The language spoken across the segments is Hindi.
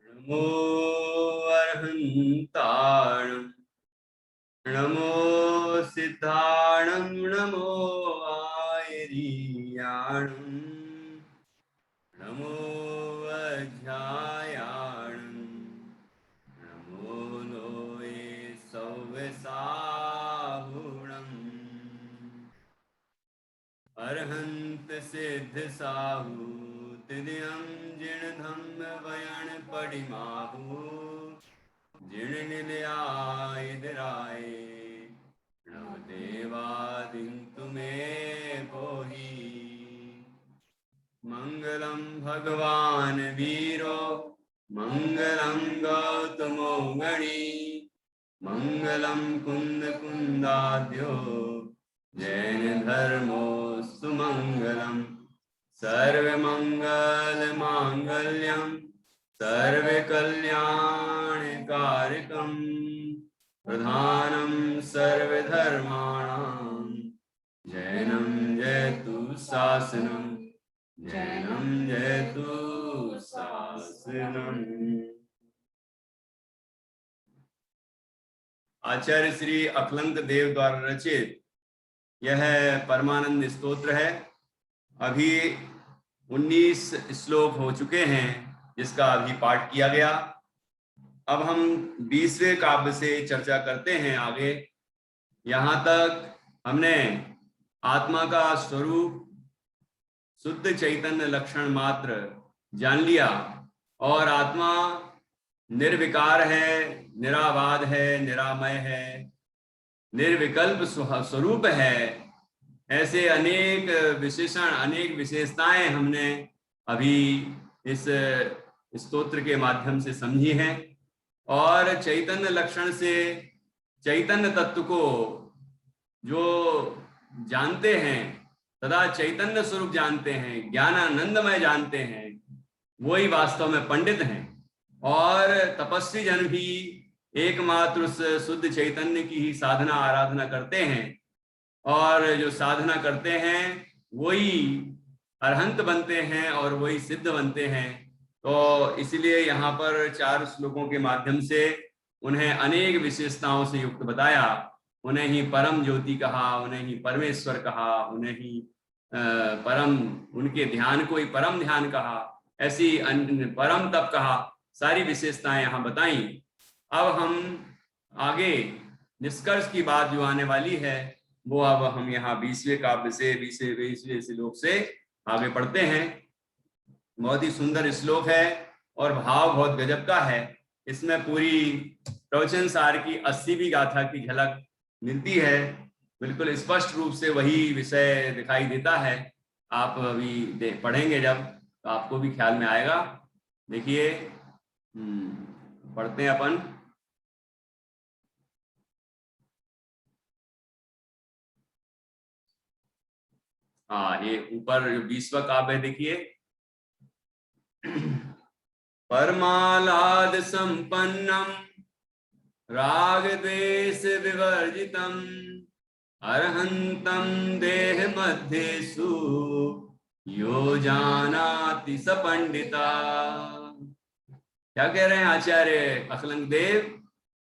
नमो अर्हन्ताणं नमो सिद्धाणं नमो आयर्याणं नमो अध्यायाणं नमो लोये सौवसाहुणम् अर्हन्त सिद्ध साहु तिदियं जिण धम्म वयण पडिमाहु जिण निलयाय इदराय नव देवादिं तुमे पोहि मंगलम भगवान वीरो मंगलम गौतमो गणी मंगलम कुंद कुंदाद्यो जैन धर्मो सुमंगलम सर्वमंगल मांगल्यम सर्वकल्याणकारकम प्रधानम सर्वधर्माणां जैनम जयतु शासनम जैनम जयतु शासनम। आचार्य श्री अक्लंक देव द्वारा रचित यह परमानंद स्तोत्र है। अभी 19 श्लोक हो चुके हैं जिसका अभी पाठ किया गया। अब हम 20वें काव्य से चर्चा करते हैं आगे। यहाँ तक हमने आत्मा का स्वरूप शुद्ध चैतन्य लक्षण मात्र जान लिया और आत्मा निर्विकार है, निराबाध है, निरामय है, निर्विकल्प स्वरूप है। ऐसे अनेक विशेषण, अनेक विशेषताएं हमने अभी इस स्तोत्र के माध्यम से समझी हैं और चैतन्य लक्षण से चैतन्य तत्व को जो जानते हैं, सदा चैतन्य स्वरूप जानते हैं, ज्ञानानंदमय जानते हैं, वही वास्तव में पंडित हैं। और तपस्वी जन भी एकमात्र उस शुद्ध चैतन्य की ही साधना आराधना करते हैं और जो साधना करते हैं वही अरहंत बनते हैं और वही सिद्ध बनते हैं। तो इसलिए यहाँ पर 4 श्लोकों के माध्यम से उन्हें अनेक विशेषताओं से युक्त बताया। उन्हें ही परम ज्योति कहा, उन्हें ही परमेश्वर कहा, उन्हें ही परम, उनके ध्यान को ही परम ध्यान कहा, ऐसी परम तप कहा, सारी विशेषताएं यहाँ बताई। अब हम आगे निष्कर्ष की बात जो आने वाली है वो अब हम यहाँ 20वें काव्य से 20वें श्लोक से आगे पढ़ते हैं। बहुत ही सुंदर श्लोक है और भाव बहुत गजब का है। इसमें पूरी प्रवचन सार की 80वीं गाथा की झलक मिलती है। बिल्कुल स्पष्ट रूप से वही विषय दिखाई देता है। आप अभी पढ़ेंगे जब तो आपको भी ख्याल में आएगा। देखिए, पढ़ते हैं अपन। हाँ, ये ऊपर 20वां काव्य है, देखिए। परमालाद संपन्नम राग द्वेष विवर्जितम अरहंतम देह मध्येषु यो जानाति स पंडिता। क्या कह रहे हैं आचार्य अक्लंक देव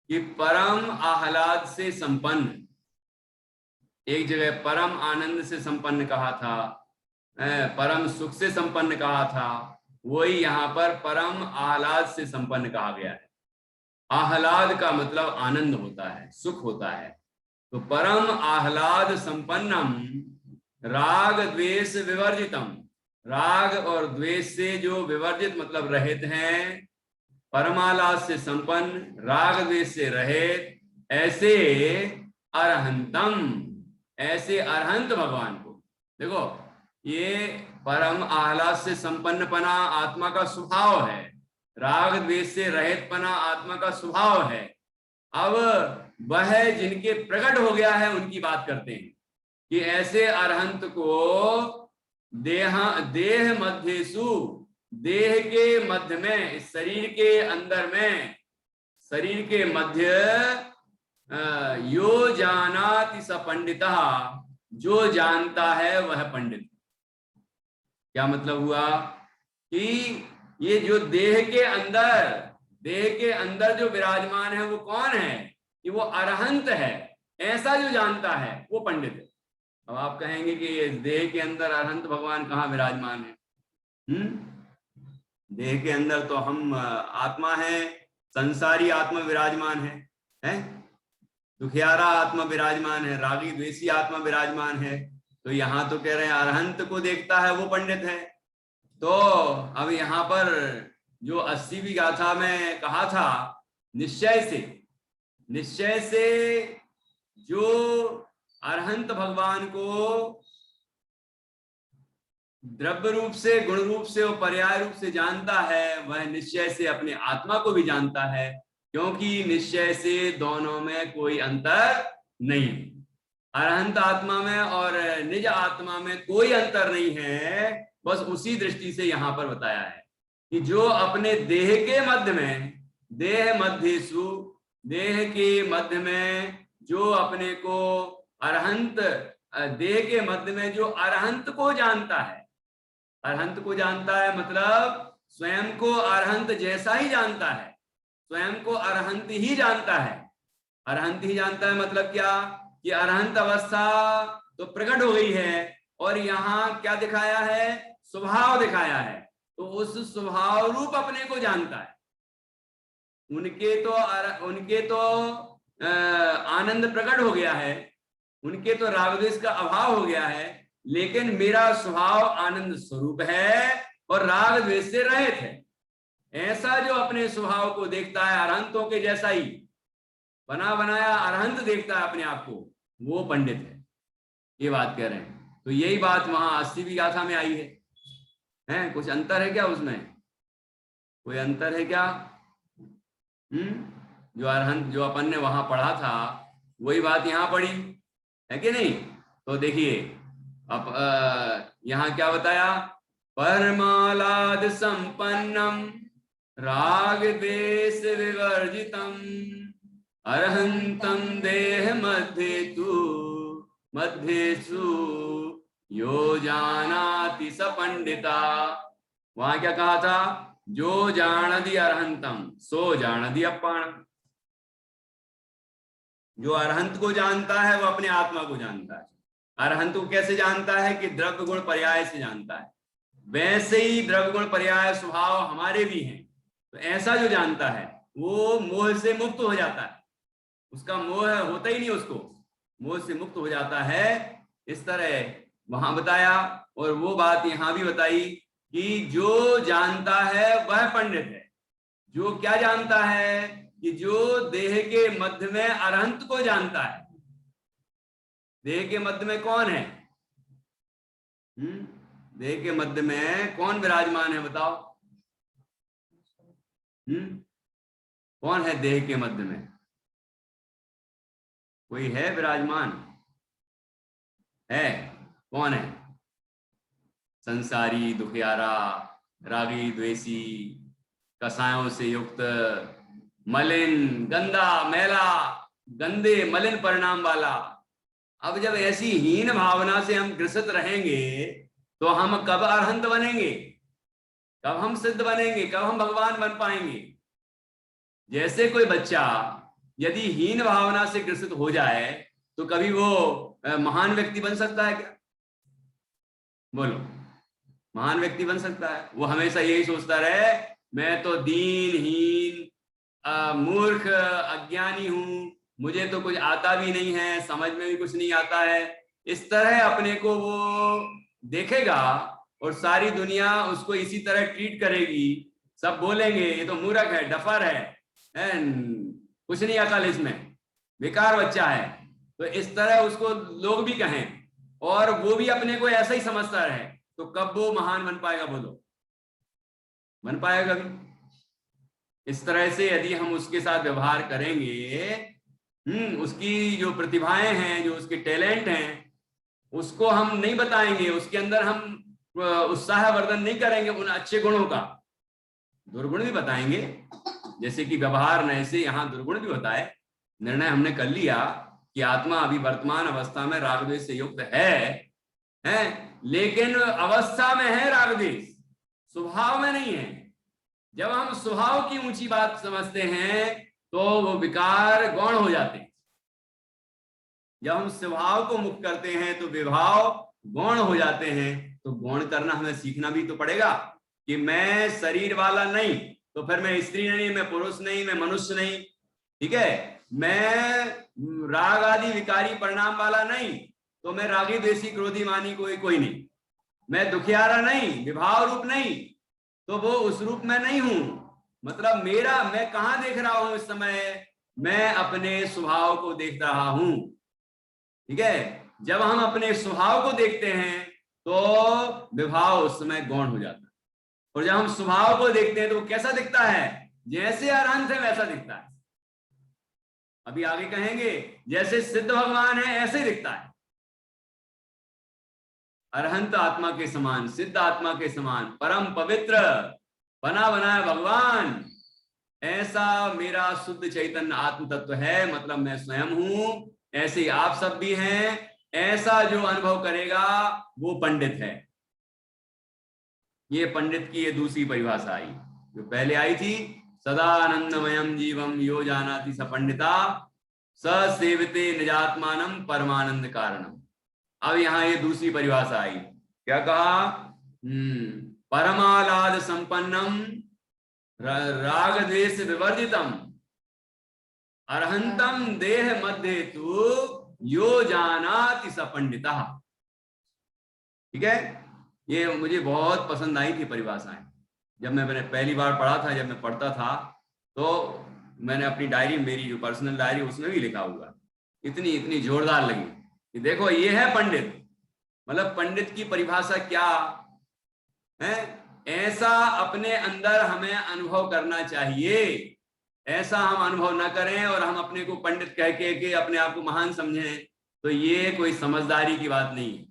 कि परम आह्लाद से संपन्न, एक जगह परम आनंद से संपन्न कहा था, परम सुख से संपन्न कहा था, वही यहाँ पर परम आह्लाद से संपन्न कहा गया है। आह्लाद का मतलब आनंद होता है, सुख होता है। तो परम आह्लाद संपन्नम राग द्वेष विवर्जितम, राग और द्वेष से जो विवर्जित मतलब रहित हैं, परमालाद से संपन्न, राग द्वेष से रहित, ऐसे अरहंतम, ऐसे अरहंत भगवान को देखो। ये परम आह्लाद से संपन्न पना आत्मा का स्वभाव है, राग द्वेष से रहित पना आत्मा का स्वभाव है। अब वह जिनके प्रकट हो गया है उनकी बात करते हैं कि ऐसे अरहंत को देह मध्येषु, देह के मध्य में, इस शरीर के अंदर में, शरीर के मध्य, यो जानाति स पंडिता, जो जानता है वह पंडित। क्या मतलब हुआ कि ये जो देह के अंदर जो विराजमान है वो कौन है? कि वो अरहंत है, ऐसा जो जानता है वो पंडित है। अब आप कहेंगे कि देह के अंदर अरहंत भगवान कहाँ विराजमान है? देह के अंदर तो हम आत्मा है, संसारी आत्मा विराजमान है? दुखियारा आत्मा विराजमान है, रागी द्वेषी आत्मा विराजमान है। तो यहाँ तो कह रहे हैं अरहंत को देखता है वो पंडित है। तो अब यहाँ पर जो 80वीं गाथा में कहा था, निश्चय से जो अरहंत भगवान को द्रव्य रूप से, गुण रूप से और पर्याय रूप से जानता है, वह निश्चय से अपने आत्मा को भी जानता है, क्योंकि निश्चय से दोनों में कोई अंतर नहीं। अरहंत आत्मा में और निज आत्मा में कोई अंतर नहीं है। बस उसी दृष्टि से यहाँ पर बताया है कि जो अपने देह के मध्य में, देह के मध्य में जो अपने को अरहंत, देह के मध्य में जो अरहंत को जानता है, अरहंत को जानता है मतलब स्वयं को अरहंत जैसा ही जानता है, स्वयं को अरहंत ही जानता है। अरहंत ही जानता है मतलब क्या? कि अरहंत अवस्था तो प्रकट हो गई है और यहाँ क्या दिखाया है? स्वभाव दिखाया है। तो उस स्वभाव रूप अपने को जानता है। उनके तो आनंद प्रकट हो गया है, उनके तो राग द्वेष का अभाव हो गया है, लेकिन मेरा स्वभाव आनंद स्वरूप है और राग द्वेष से रहित है। ऐसा जो अपने स्वभाव को देखता है, अरहंतों के जैसा ही बना बनाया अरहंत देखता है अपने आप को, वो पंडित है। ये बात कह रहे हैं। तो यही बात वहां 80वीं गाथा में आई है? कुछ अंतर है क्या उसमें? कोई अंतर है क्या? जो अरहंत, जो अपन ने वहां पढ़ा था, वही बात यहाँ पढ़ी है कि नहीं? तो देखिए अब यहाँ क्या बताया? परमालाद संपन्नम राग द्वेष विवर्जितम अरहंतम देह मध्येषु यो जानाति स पंडिता। वहां क्या कहा था? जो जानदि अरहंतम सो जानदि अप्पाणम। जो अरहंत को जानता है वो अपने आत्मा को जानता है। अरहंत को कैसे जानता है? कि द्रव्य गुण पर्याय से जानता है। वैसे ही द्रव्य गुण पर्याय स्वभाव हमारे भी हैं। तो ऐसा जो जानता है वो मोह से मुक्त हो जाता है। उसका मोह होता ही नहीं, उसको मोह से मुक्त हो जाता है। इस तरह वहां बताया और वो बात यहाँ भी बताई कि जो जानता है वह पंडित है। जो क्या जानता है? कि जो देह के मध्य में अरहंत को जानता है। देह के मध्य में कौन है? देह के मध्य में कौन विराजमान है? बताओ। कौन है देह के मध्य में? कोई है विराजमान? है? कौन है? संसारी, दुखियारा, रागी द्वेषी, कसायों से युक्त, मलिन, गंदा, मैला, गंदे मलिन परिणाम वाला। अब जब ऐसी हीन भावना से हम ग्रसित रहेंगे तो हम कब अरहंत बनेंगे? कब हम सिद्ध बनेंगे? कब हम भगवान बन पाएंगे? जैसे कोई बच्चा यदि हीन भावना से ग्रसित हो जाए तो कभी वो महान व्यक्ति बन सकता है क्या? बोलो, महान व्यक्ति बन सकता है? वो हमेशा यही सोचता रहे मैं तो दीनहीन, मूर्ख, अज्ञानी हूं, मुझे तो कुछ आता भी नहीं है, समझ में भी कुछ नहीं आता है। इस तरह अपने को वो देखेगा और सारी दुनिया उसको इसी तरह ट्रीट करेगी। सब बोलेंगे ये तो मूर्ख है, डफर है, कुछ नहीं अकल इसमें, बेकार बच्चा है। तो इस तरह उसको लोग भी कहें और वो भी अपने को ऐसा ही समझता रहे, तो कब वो महान बन पाएगा? बोलो, बन पाएगा कभी? इस तरह से यदि हम उसके साथ व्यवहार करेंगे, उसकी जो प्रतिभाएं हैं, जो उसके टैलेंट हैं, उसको हम नहीं बताएंगे, उसके अंदर हम उत्साहवर्धन नहीं करेंगे उन अच्छे गुणों का, दुर्गुण भी बताएंगे। जैसे कि व्यवहार नए से यहाँ दुर्गुण भी होता है। निर्णय हमने कर लिया कि आत्मा अभी वर्तमान अवस्था में राग द्वेष से युक्त है, लेकिन अवस्था में है राग द्वेष, स्वभाव में नहीं है। जब हम स्वभाव की ऊंची बात समझते हैं तो वो विकार गौण हो जाते हैं। जब हम स्वभाव को मुक्त करते हैं तो विभाव गौण हो जाते हैं। तो गौण करना हमें सीखना भी तो पड़ेगा कि मैं शरीर वाला नहीं, तो फिर मैं स्त्री नहीं, मैं पुरुष नहीं, मैं मनुष्य नहीं, ठीक है। मैं राग आदि विकारी परिणाम वाला नहीं, तो मैं रागी द्वेषी क्रोधी मानी कोई नहीं। मैं दुखियारा नहीं, विभाव रूप नहीं, तो वो उस रूप में नहीं हूं। मतलब मेरा मैं कहां देख रहा हूं इस समय? मैं अपने स्वभाव को देख रहा हूं, ठीक है। जब हम अपने स्वभाव को देखते हैं तो विभाव उस समय गौण हो जाता है। और जब हम स्वभाव को देखते हैं तो वो कैसा दिखता है? जैसे अरहंत है वैसा दिखता है। अभी आगे कहेंगे जैसे सिद्ध भगवान है ऐसे ही दिखता है, अरहंत आत्मा के समान, सिद्ध आत्मा के समान, परम पवित्र बना बनाया भगवान, ऐसा मेरा शुद्ध चैतन्य आत्म तत्व है। मतलब मैं स्वयं हूं, ऐसे ही आप सब भी हैं। ऐसा जो अनुभव करेगा वो पंडित है। ये पंडित की ये दूसरी परिभाषा आई। जो पहले आई थी सदानंदमयम जीवम यो जानाति स पंडिता स सेवते निजात्मानम परमानंद कारणम। अब यहाँ ये दूसरी परिभाषा आई। क्या कहा? परमालाद संपन्नम राग द्वेष विवर्जितम अरहंतम देह मध्य तु यो जानाति स पंडिता। ठीक है, ये मुझे बहुत पसंद आई थी परिभाषाएं। जब मैंने पहली बार पढ़ा था, जब मैं पढ़ता था तो मैंने अपनी डायरी, मेरी जो पर्सनल डायरी उसमें भी लिखा हुआ, इतनी इतनी जोरदार लगी कि देखो ये है पंडित। मतलब पंडित की परिभाषा क्या है? ऐसा अपने अंदर हमें अनुभव करना चाहिए। ऐसा हम अनुभव न करें और हम अपने को पंडित कह के अपने आप को महान समझें, तो ये कोई समझदारी की बात नहीं है।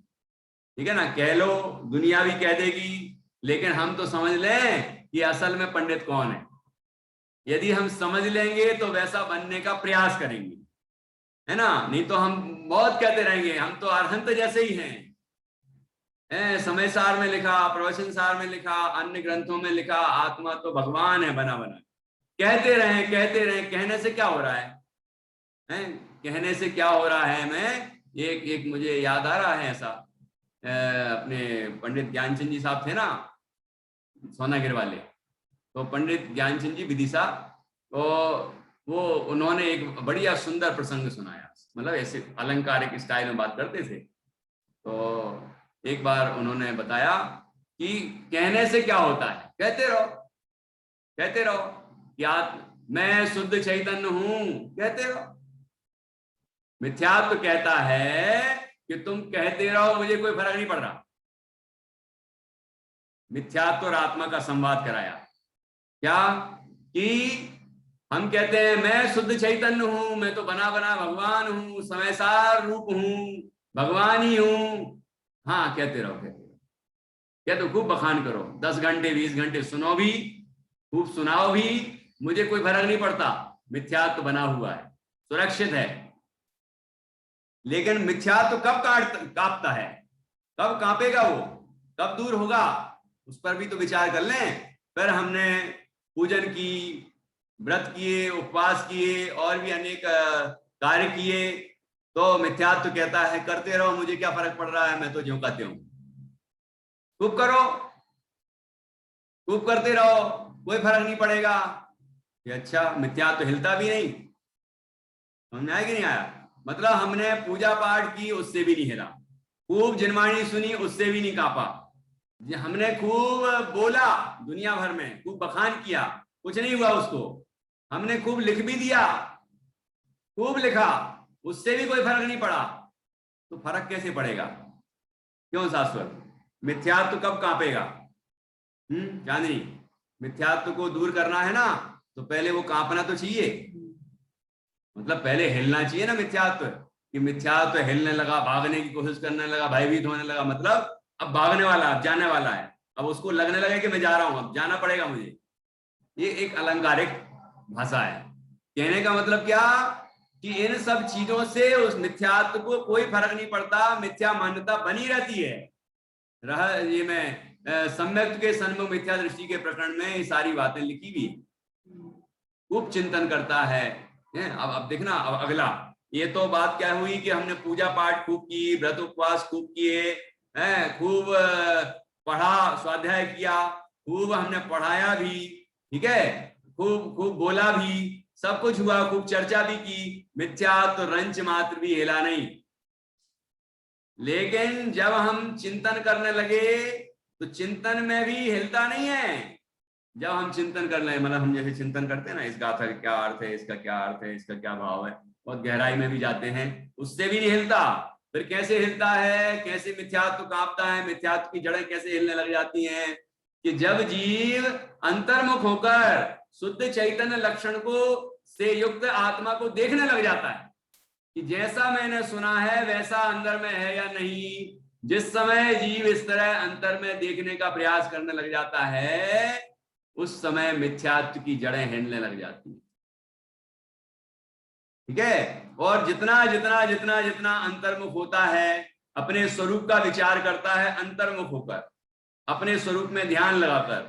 ठीक है ना, कह लो, दुनिया भी कह देगी, लेकिन हम तो समझ लें कि असल में पंडित कौन है। यदि हम समझ लेंगे तो वैसा बनने का प्रयास करेंगे, है ना। नहीं तो हम बहुत कहते रहेंगे हम तो अरहंत जैसे ही हैं। समय सार में लिखा, प्रवचन सार में लिखा, अन्य ग्रंथों में लिखा, आत्मा तो भगवान है बना बना। कहते रहे कहते रहे, कहने से क्या हो रहा है? कहने से क्या हो रहा है? मैं एक मुझे याद आ रहा है ऐसा, अपने पंडित ज्ञानचंद जी साहब थे ना, सोनागिर वाले। तो पंडित ज्ञानचंद जी विदिशा, तो वो उन्होंने एक बढ़िया सुंदर प्रसंग सुनाया। मतलब ऐसे अलंकारिक स्टाइल में बात करते थे। तो एक बार उन्होंने बताया कि कहने से क्या होता है, कहते रहो कि मैं शुद्ध चैतन्य हूं, कहते रहो। मिथ्यात्व कहता है कि तुम कहते रहो, मुझे कोई फर्क नहीं पड़ रहा। मिथ्यात्व और आत्मा का संवाद कराया क्या कि हम कहते हैं मैं शुद्ध चैतन्य हूं, मैं तो बना बना भगवान हूं, समय सार रूप हूं, भगवान ही हूं। हाँ, कहते रहो क्या तो खूब बखान करो, 10 घंटे 20 घंटे सुनो भी, खूब सुनाओ भी, मुझे कोई फर्क नहीं पड़ता। मिथ्यात्व बना हुआ है, सुरक्षित है। लेकिन मिथ्यात्व कब कांपता है, कब कांपेगा वो, कब दूर होगा, उस पर भी तो विचार कर लें। फिर हमने पूजन की, व्रत किए, उपवास किए और भी अनेक कार्य किए, तो मिथ्यात्व कहता है करते रहो, मुझे क्या फर्क पड़ रहा है, मैं तो ज्यों कहते हूं। खूब करो, खूब करते रहो, कोई फर्क नहीं पड़ेगा। ये अच्छा, मिथ्यात्व हिलता भी नहीं। समझ आया कि नहीं आया? मतलब हमने पूजा पाठ की, उससे भी नहीं हिला। खूब जिनवाणी सुनी, उससे भी नहीं कांपा। हमने खूब बोला दुनिया भर में, खूब बखान किया, कुछ नहीं हुआ उसको। हमने खूब लिख भी दिया, खूब लिखा, उससे भी कोई फर्क नहीं पड़ा। तो फर्क कैसे पड़ेगा? क्यों शाश्वत? मिथ्यात्व कब कांपेगा? चांदनी, मिथ्यात्व को दूर करना है ना, तो पहले वो कांपना तो चाहिए। मतलब पहले हिलना चाहिए ना मिथ्यात्व, कि मिथ्यात्व हिलने लगा, भागने की कोशिश करने लगा, भयभीत होने लगा। मतलब अब भागने वाला, अब जाने वाला है, अब उसको लगने लगा कि मैं जा रहा हूं, अब जाना पड़ेगा मुझे। ये एक अलंकारिक भाषा है। कहने का मतलब क्या कि इन सब चीजों से उस मिथ्यात्व को कोई फर्क नहीं पड़ता, मिथ्या मान्यता बनी रहती है। रह ये मैं सम्यक के सन्मुख मिथ्या दृष्टि के प्रकरण में ये सारी बातें लिखी हुई, खूब चिंतन करता है। अब देखना, अब अगला, ये तो बात क्या हुई कि हमने पूजा पाठ खूब की, व्रत उपवास खूब किए, खूब पढ़ा, स्वाध्याय किया, खूब हमने पढ़ाया भी, ठीक है, खूब खूब बोला भी, सब कुछ हुआ, खूब चर्चा भी की, मिथ्या तो रंच मात्र भी हिला नहीं। लेकिन जब हम चिंतन करने लगे तो चिंतन में भी हिलता नहीं है। जब हम चिंतन कर रहे, मतलब हम जैसे चिंतन करते हैं ना, इस गाथा का क्या अर्थ है, इसका क्या अर्थ है, इसका क्या भाव है, बहुत गहराई में भी जाते हैं, उससे भी नहीं हिलता। फिर कैसे हिलता है, कैसे मिथ्यात्व कांपता है, मिथ्यात्व की जड़ें कैसे हिलने लग जाती हैं कि जब जीव अंतर्मुख होकर शुद्ध चैतन्य लक्षण को से युक्त आत्मा को देखने लग जाता है कि जैसा मैंने सुना है वैसा अंदर में है या नहीं। जिस समय जीव इस तरह अंतर में देखने का प्रयास करने लग जाता है, उस समय मिथ्यात्व की जड़ें हिलने लग जाती हैं, ठीक है। और जितना जितना जितना जितना अंतर्मुख होता है, अपने स्वरूप का विचार करता है अंतर्मुख होकर, अपने स्वरूप में ध्यान लगाकर,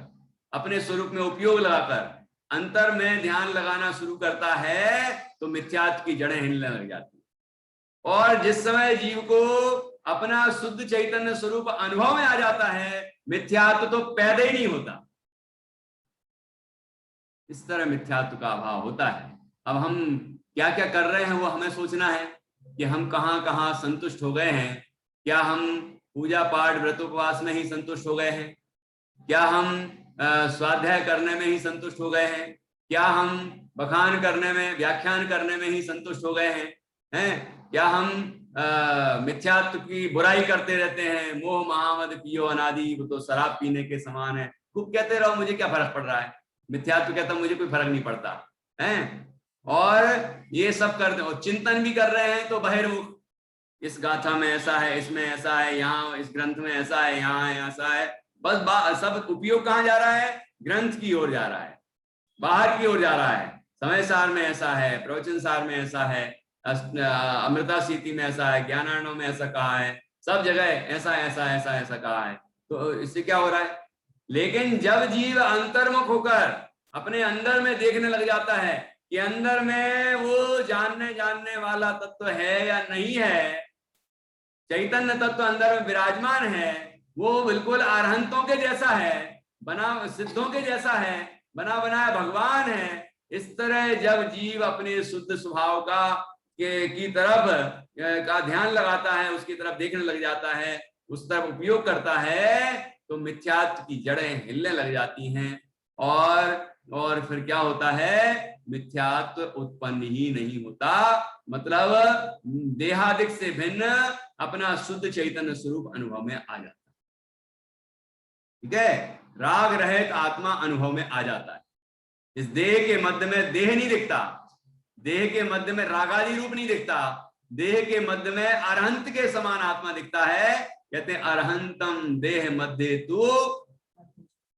अपने स्वरूप में उपयोग लगाकर अंतर में ध्यान लगाना शुरू करता है, तो मिथ्यात्व की जड़ें हिलने लग जाती हैं। और जिस समय जीव को अपना शुद्ध चैतन्य स्वरूप अनुभव में आ जाता है, मिथ्यात्व तो पैदा ही नहीं होता। इस तरह मिथ्यात्व का अभाव होता है। अब हम क्या क्या कर रहे हैं वो हमें सोचना है कि हम कहां कहां संतुष्ट हो गए हैं। क्या हम पूजा पाठ व्रत उपवास में ही संतुष्ट हो गए हैं? क्या हम स्वाध्याय करने में ही संतुष्ट हो गए हैं? क्या हम बखान करने में, व्याख्यान करने में ही संतुष्ट हो गए हैं? क्या हम मिथ्यात्व की बुराई करते रहते हैं, मोह महामद पियो अनादि, वो तो शराब पीने के समान है, खूब कहते रहो, मुझे क्या फर्क पड़ रहा है। मिथ्यात्व कहता मुझे कोई फर्क नहीं पड़ता है। और ये सब करते और चिंतन भी कर रहे हैं तो बहिर्मुख, इस गाथा में ऐसा है, इसमें ऐसा है, यहाँ इस ग्रंथ में ऐसा है, यहाँ ऐसा है, बस सब उपयोग कहाँ जा रहा है? ग्रंथ की ओर जा रहा है, बाहर की ओर जा रहा है। समय सार में ऐसा है, प्रवचन सार में ऐसा है, अमृता सीति में ऐसा है, ज्ञानार्णव में ऐसा कहा है, सब जगह ऐसा ऐसा ऐसा ऐसा कहा है। तो इससे क्या हो रहा है? लेकिन जब जीव अंतर्मुख होकर अपने अंदर में देखने लग जाता है कि अंदर में वो जानने वाला तत्व है या नहीं है, चैतन्य तत्व अंदर में विराजमान है, वो बिल्कुल अरहंतों के जैसा है, बना सिद्धों के जैसा है, बना बनाया भगवान है। इस तरह जब जीव अपने शुद्ध स्वभाव का की तरफ का ध्यान लगाता है, उसकी तरफ देखने लग जाता है, उस तरफ उपयोग करता है, तो मिथ्यात्व की जड़ें हिलने लग जाती हैं। और फिर क्या होता है? मिथ्यात्व उत्पन्न ही नहीं होता, मतलब देहादिक से भिन्न अपना शुद्ध चैतन्य स्वरूप अनुभव में आ जाता है, ठीक है। राग रहित आत्मा अनुभव में आ जाता है। इस देह के मध्य में देह नहीं दिखता, देह के मध्य में रागादि रूप नहीं दिखता, देह के मध्य में अरहंत के समान आत्मा दिखता है। कहते हैं अरहंतम देह मध्य तू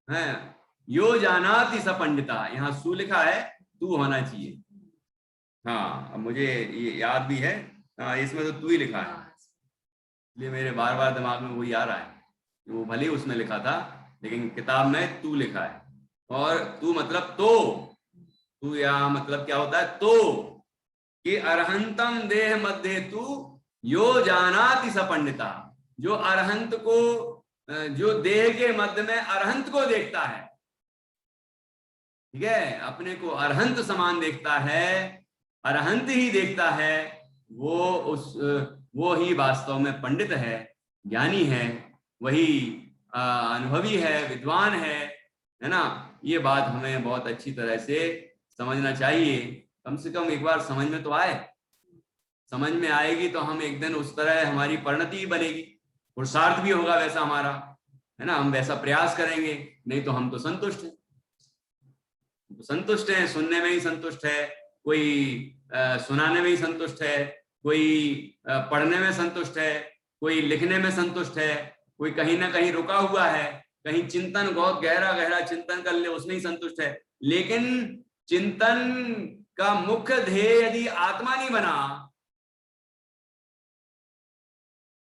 है यो जानाति स पंडिता, यहाँ सु लिखा है, तू होना चाहिए। हाँ, अब मुझे ये याद भी है, इसमें तो तू ही लिखा है, इसलिए मेरे बार बार दिमाग में वही आ रहा है। वो भले ही उसमें लिखा था, लेकिन किताब में तू लिखा है। और तू मतलब तो, तू या मतलब क्या होता है? तो कि अरहंतम देह मध्य तू यो जानाति स पंडिता, जो अरहंत को, जो देह के मध्य में अरहंत को देखता है, ठीक है, अपने को अरहंत समान देखता है, अरहंत ही देखता है, वो ही वास्तव में पंडित है, ज्ञानी है, वही अनुभवी है, विद्वान है ना। ये बात हमें बहुत अच्छी तरह से समझना चाहिए। कम से कम एक बार समझ में तो आए, समझ में आएगी तो हम एक दिन उस तरह हमारी परिणति ही बनेगी, पुरुषार्थ भी होगा वैसा हमारा, है ना, हम वैसा प्रयास करेंगे। नहीं तो हम तो संतुष्ट हैं, संतुष्ट है, सुनने में ही संतुष्ट है, कोई सुनाने में ही संतुष्ट है, कोई पढ़ने में संतुष्ट है, कोई लिखने में संतुष्ट है, कोई कहीं ना कहीं रुका हुआ है, कहीं चिंतन बहुत गहरा गहरा चिंतन कर ले उसमें ही संतुष्ट है। लेकिन चिंतन का मुख्य ध्येय यदि आत्मा नहीं बना,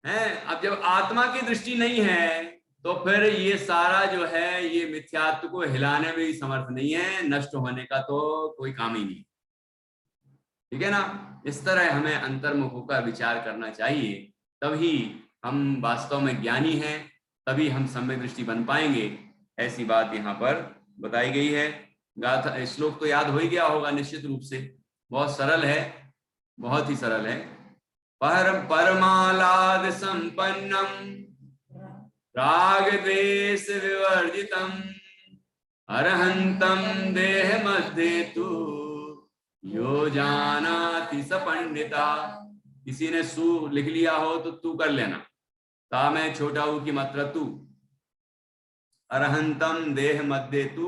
है। अब जब आत्मा की दृष्टि नहीं है तो फिर ये सारा जो है ये मिथ्यात्व को हिलाने में भी समर्थ नहीं है, नष्ट होने का तो कोई काम ही नहीं। ठीक है ना। इस तरह हमें अंतर्मुख होकर विचार करना चाहिए, तभी हम वास्तव में ज्ञानी हैं, तभी हम सम्यक दृष्टि बन पाएंगे। ऐसी बात यहाँ पर बताई गई है। गाथा श्लोक तो याद हो ही गया होगा निश्चित रूप से, बहुत सरल है, बहुत ही सरल है। परमालाद संपन्नम राग द्वेष विवर्जितम अरहंतम देह मध्ये तु यो जानाति स पंडिता। किसी ने सु लिख लिया हो तो तू कर लेना, ता में छोटा ऊ की मात्रा तू। अरहंतम देह मध्ये तु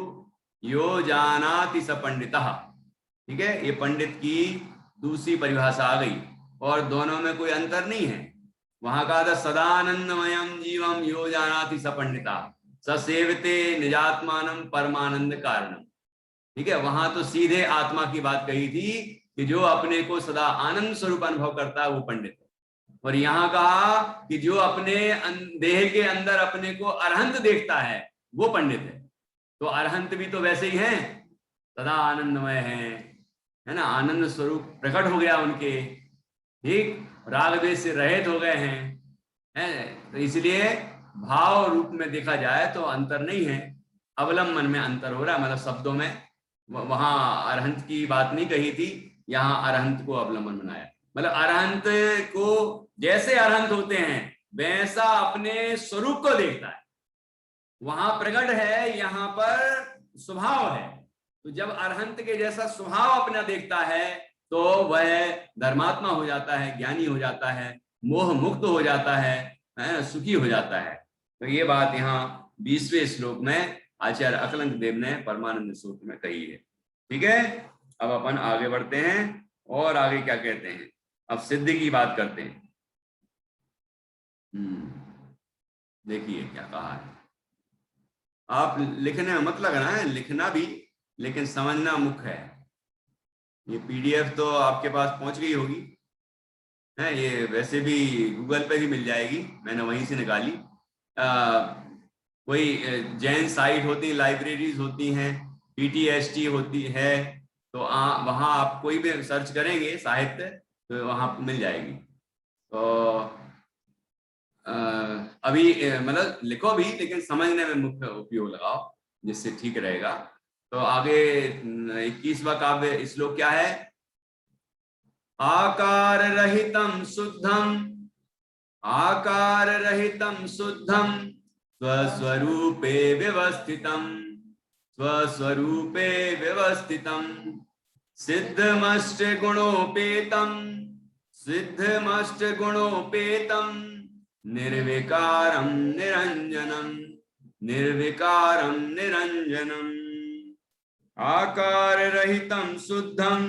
यो जानाति स पंडिता। ठीक है, ये पंडित की दूसरी परिभाषा आ गई, और दोनों में कोई अंतर नहीं है। वहां का था सदानंदमयम जीवम यो जानाति स पंडिता स सेवते निजात्मानम परमानंद कारणम। ठीक है, वहां तो सीधे आत्मा की बात कही थी कि जो अपने को सदा आनंद स्वरूप अनुभव करता है वो पंडित है, और यहाँ कहा कि जो अपने देह के अंदर अपने को अरहंत देखता है वो पंडित है। तो अरहंत भी तो वैसे ही हैं, सदा आनंदमय है ना, आनंद स्वरूप प्रकट हो गया उनके, ठीक, राग द्वेष से रहित हो गए हैं। तो इसलिए भाव रूप में देखा जाए तो अंतर नहीं है, अवलंबन में अंतर हो रहा है, मतलब शब्दों में। वहां अरहंत की बात नहीं कही थी, यहाँ अरहंत को अवलंबन बनाया। मतलब अरहंत को जैसे अरहंत होते हैं वैसा अपने स्वरूप को देखता है, वहां प्रकट है, यहाँ पर स्वभाव है। तो जब अरहंत के जैसा स्वभाव अपना देखता है तो वह धर्मात्मा हो जाता है, ज्ञानी हो जाता है, मोह मुक्त हो जाता है, सुखी हो जाता है। तो ये बात यहाँ 20वें श्लोक में आचार्य अकलंक देव ने परमानंद सूत्र में कही है। ठीक है, अब अपन आगे बढ़ते हैं और आगे क्या कहते हैं, अब सिद्धि की बात करते हैं। देखिए क्या कहा है। आप लिखने में मत लगना है, लिखना भी, लेकिन समझना मुख्य है। ये पीडीएफ तो आपके पास पहुंच गई होगी है, ये वैसे भी गूगल पे भी मिल जाएगी, मैंने वहीं से निकाली। कोई जैन साइट होती, लाइब्रेरीज होती हैं, PTST होती है, तो वहाँ आप कोई भी सर्च करेंगे साहित्य तो वहाँ मिल जाएगी। तो अभी मतलब लिखो भी, लेकिन समझने में मुख्य उपयोग लगाओ, जिससे ठीक रहेगा। तो आगे 21वां काव्य श्लोक क्या है। आकार रहितम शुद्धम, आकार रहितम शुद्धम स्वस्वरूपे व्यवस्थितम, स्वस्वरूपे व्यवस्थितम सिद्धमष्ट गुणोपेतम, सिद्धमष्ट गुणोपेतम निर्विकारम निरंजनम, निर्विकारम निरंजनम। आकार रहितम शुद्धम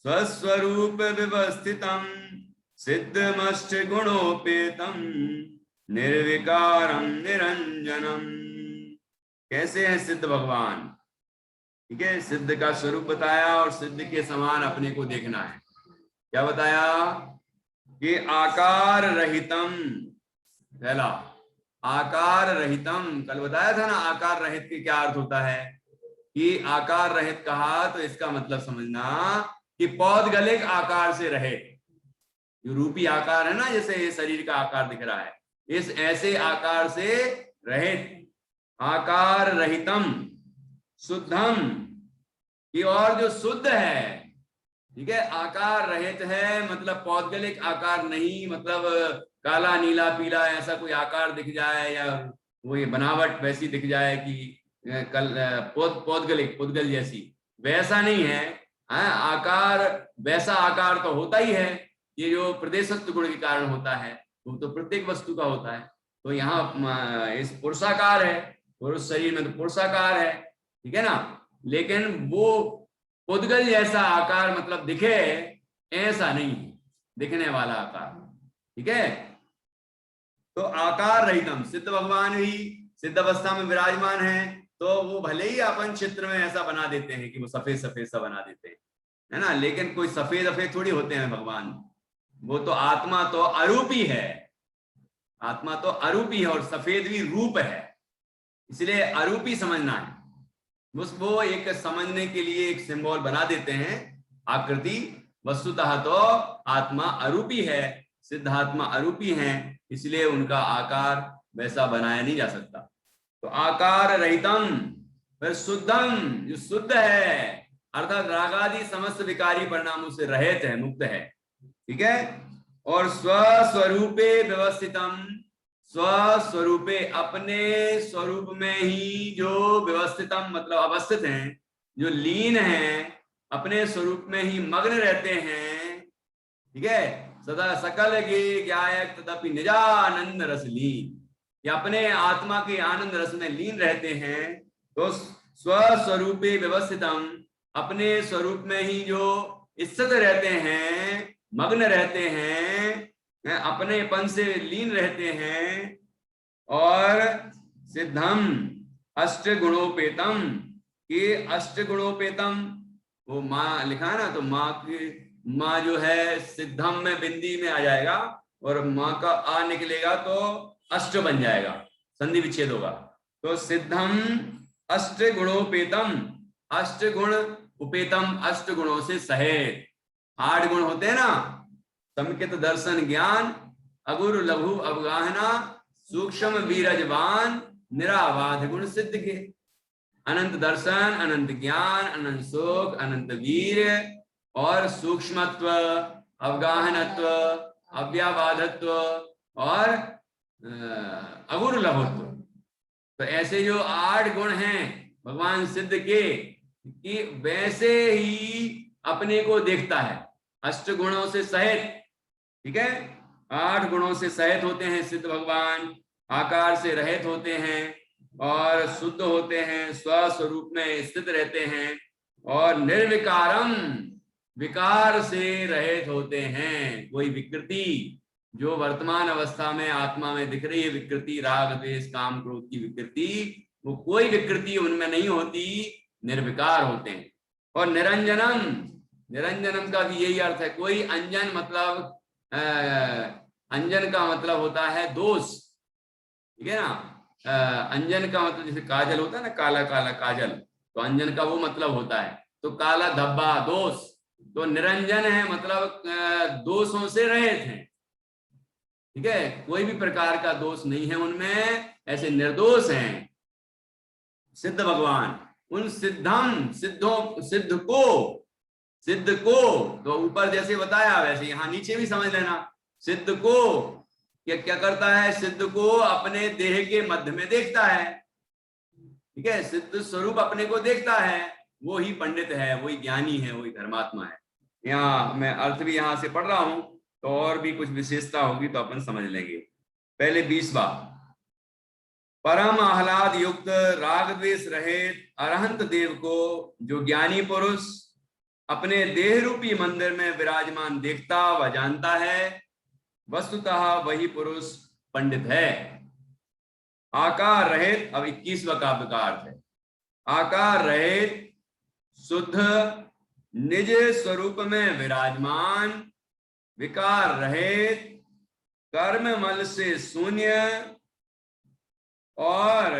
स्वस्वरूप व्यवस्थितम सिद्धमष्ट गुणोपेतम निर्विकारम निरंजनम। कैसे हैं सिद्ध भगवान। ठीक है, सिद्ध का स्वरूप बताया और सिद्ध के समान अपने को देखना है। क्या बताया कि आकार रहितम, पहला आकार रहितम, कल बताया था ना आकार रहित के क्या अर्थ होता है, कि आकार रहित कहा तो इसका मतलब समझना कि पौद्गलिक आकार से रहित, जो रूपी आकार है ना, जैसे ये शरीर का आकार दिख रहा है, इस ऐसे आकार से रहित। आकार रहितम शुद्धम की, और जो शुद्ध है, ठीक है, आकार रहित है मतलब पौद्गलिक आकार नहीं, मतलब काला नीला पीला ऐसा कोई आकार दिख जाए या वो ये बनावट वैसी दिख जाए कि कल पौद्गलिक पुद्गल जैसी, वैसा नहीं है। आकार वैसा आकार तो होता ही है, ये जो प्रदेशत्व गुण के कारण होता है वो तो प्रत्येक वस्तु का होता है। तो यहाँ इस पुरुषाकार है, पुरुष शरीर में तो पुरुषाकार है, ठीक है ना, लेकिन वो पुद्गल जैसा आकार मतलब दिखे ऐसा नहीं है, दिखने वाला आकार। ठीक है, तो आकार रहितम, सिद्ध भगवान भी सिद्ध अवस्था में विराजमान है, तो वो भले ही अपन चित्र में ऐसा बना देते हैं कि वो सफेद सफेद सा बना देते हैं, है ना, लेकिन कोई सफेद सफेद थोड़ी होते हैं भगवान, वो तो आत्मा तो अरूपी है, आत्मा तो अरूपी है और सफेद भी रूप है, इसलिए अरूपी समझना है। वो एक समझने के लिए एक सिंबल बना देते हैं, आकृति। वस्तुतः तो आत्मा अरूपी है, सिद्धात्मा अरूपी हैं, इसलिए उनका आकार वैसा बनाया नहीं जा सकता। तो आकार रहितम, फिर शुद्धम, जो शुद्ध है, अर्थात रागादि समस्त विकारी परिणामों से रहित है, मुक्त है, ठीक है। और स्वस्वरूपे व्यवस्थितम, स्वस्वरूपे अपने स्वरूप में ही जो व्यवस्थितम मतलब अवस्थित हैं, जो लीन हैं, अपने स्वरूप में ही मग्न रहते हैं, ठीक है। सदा सकल के ज्ञायक तदपि निजानंद रस लीन, या अपने आत्मा के आनंद रस में लीन रहते हैं। तो स्वस्वरूपे व्यवस्थितम, अपने स्वरूप में ही जो स्थित रहते हैं, मग्न रहते हैं, अपनेपन से लीन रहते हैं। और सिद्धम अष्ट गुणोपेतम, ये अष्ट गुणोपेतम, वो माँ लिखा है ना, तो माँ की माँ जो है सिद्धम में बिंदी में आ जाएगा, और माँ का आ निकलेगा तो अष्ट बन जाएगा, संधि विच्छेद होगा। तो सिद्धम अष्ट गुणोपेतम, अष्ट गुण उपेतम, अष्ट गुणों से सहित। 8 गुण होते हैं ना, समित दर्शन ज्ञान, अगुर लघु अवगाहना, सूक्ष्म वीरजवान, निराबाध गुण सिद्ध के। अनंत दर्शन, अनंत ज्ञान, अनंत सुख, अनंत वीर, और सूक्ष्मत्व, अवगाहनत्व, अव्याबाधत्व, और अगुर लघुत्व। तो ऐसे जो 8 गुण हैं भगवान सिद्ध के, कि वैसे ही अपने को देखता है, अष्ट गुणों से सहित, ठीक है। 8 गुणों से सहित होते हैं सिद्ध भगवान, आकार से रहित होते हैं और शुद्ध होते हैं, स्वस्वरूप में स्थित रहते हैं, और निर्विकारम, विकार से रहित होते हैं। कोई विकृति जो वर्तमान अवस्था में आत्मा में दिख रही है, विकृति, राग द्वेष काम क्रोध की विकृति, वो कोई विकृति उनमें नहीं होती, निर्विकार होते हैं। और निरंजनम, निरंजनम का भी यही अर्थ है। कोई अंजन मतलब अंजन का मतलब होता है दोष, ठीक है ना। अंजन का मतलब जैसे काजल होता है ना, काला काला काजल, तो अंजन का वो मतलब होता है। तो काला धब्बा दोष, तो निरंजन है मतलब दोषों से रहित हैं, ठीक है। कोई भी प्रकार का दोष नहीं है उनमें, ऐसे निर्दोष हैं सिद्ध भगवान। उन सिद्धम, सिद्ध को तो ऊपर जैसे बताया वैसे यहाँ नीचे भी समझ लेना। सिद्ध को क्या करता है, सिद्ध को अपने देह के मध्य में देखता है, ठीक है। सिद्ध स्वरूप अपने को देखता है, वो ही पंडित है, वही ज्ञानी है, वही धर्मात्मा है। यहाँ मैं अर्थ भी यहाँ से पढ़ रहा हूं, तो और भी कुछ विशेषता होगी तो अपन समझ लेंगे। पहले 20वां, परम आह्लाद युक्त राग द्वेष रहित अरहंत देव को जो ज्ञानी पुरुष अपने देह रूपी मंदिर में विराजमान देखता व जानता है, वस्तुतः वही पुरुष पंडित है। आकार रहित, अब 21वां काव्य का अर्थ है, आकार रहित शुद्ध निज स्वरूप में विराजमान, विकार रहित, कर्म मल से शून्य, और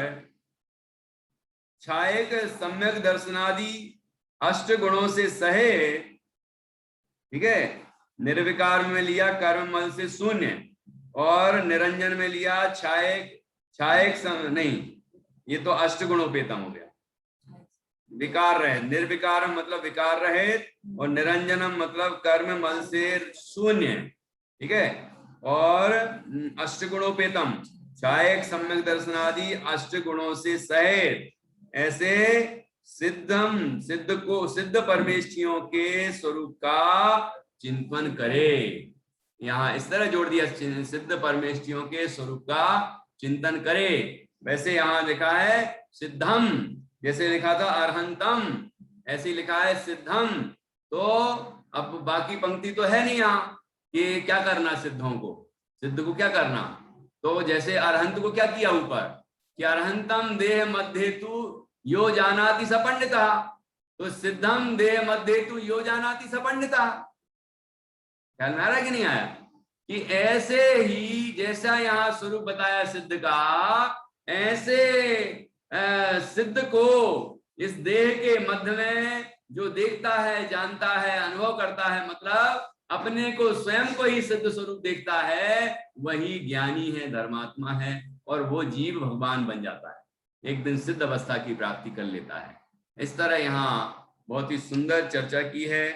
छायक सम्यक दर्शनादि अष्ट गुणों से सहे, ठीक है। निर्विकार में लिया कर्म मल से शून्य, और निरंजन में लिया छायक नहीं, ये तो अष्ट गुणोपेतम हो गया। विकार रहित, निर्विकार मतलब विकार रहित, और निरंजनम मतलब कर्म मल से शून्य, ठीक है। और अष्ट गुणोपेतम, छायक सम्यक दर्शनादि अष्ट गुणों से सहित, ऐसे सिद्धम, सिद्ध परमेष्ठियों के स्वरूप का चिंतन करे। यहाँ इस तरह जोड़ दिया, सिद्ध परमेष्ठियों के स्वरूप का चिंतन करे। वैसे यहाँ लिखा है सिद्धम, जैसे लिखा था अरहंतम, ऐसे लिखा है सिद्धम। तो अब बाकी पंक्ति तो है नहीं यहाँ कि क्या करना सिद्धों को, सिद्ध को क्या करना। तो जैसे अरहंत को क्या किया ऊपर कि अरहंतम देह मध्य तु यो जानाति सपंडिता, तो सिद्धम देह मध्य तु यो जानाति सपंडिता। ख्याल में आ रहा है कि नहीं आया। कि ऐसे ही जैसा यहाँ स्वरूप बताया सिद्ध का, ऐसे सिद्ध को इस देह के मध्य में जो देखता है, जानता है, अनुभव करता है, मतलब अपने को स्वयं को ही सिद्ध स्वरूप देखता है, वही ज्ञानी है, धर्मात्मा है, और वो जीव भगवान बन जाता है, एक दिन सिद्ध अवस्था की प्राप्ति कर लेता है। इस तरह यहाँ बहुत ही सुंदर चर्चा की है,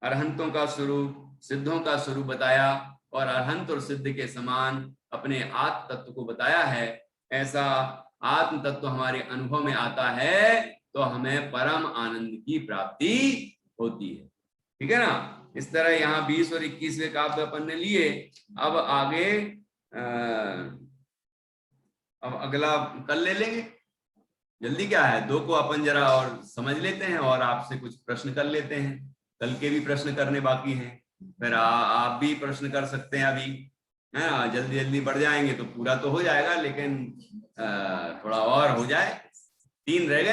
अरहंतों का स्वरूप, सिद्धों का स्वरूप बताया, और अरहंत और सिद्ध के समान अपने आत्म तत्व को बताया है। ऐसा आत्म तत्व हमारे अनुभव में आता है तो हमें परम आनंद की प्राप्ति होती है। ठीक है ना। इस तरह यहाँ 20 और 21वें काव्य अपन ने लिए। अब आगे अब अगला कल ले लेंगे। जल्दी क्या है, 2 को अपन जरा और समझ लेते हैं और आपसे कुछ प्रश्न कर लेते हैं। कल के भी प्रश्न करने बाकी हैं, फिर आप भी प्रश्न कर सकते हैं अभी, है ना। जल्दी जल्दी बढ़ जाएंगे तो पूरा तो हो जाएगा, लेकिन थोड़ा और हो जाए। 3 रह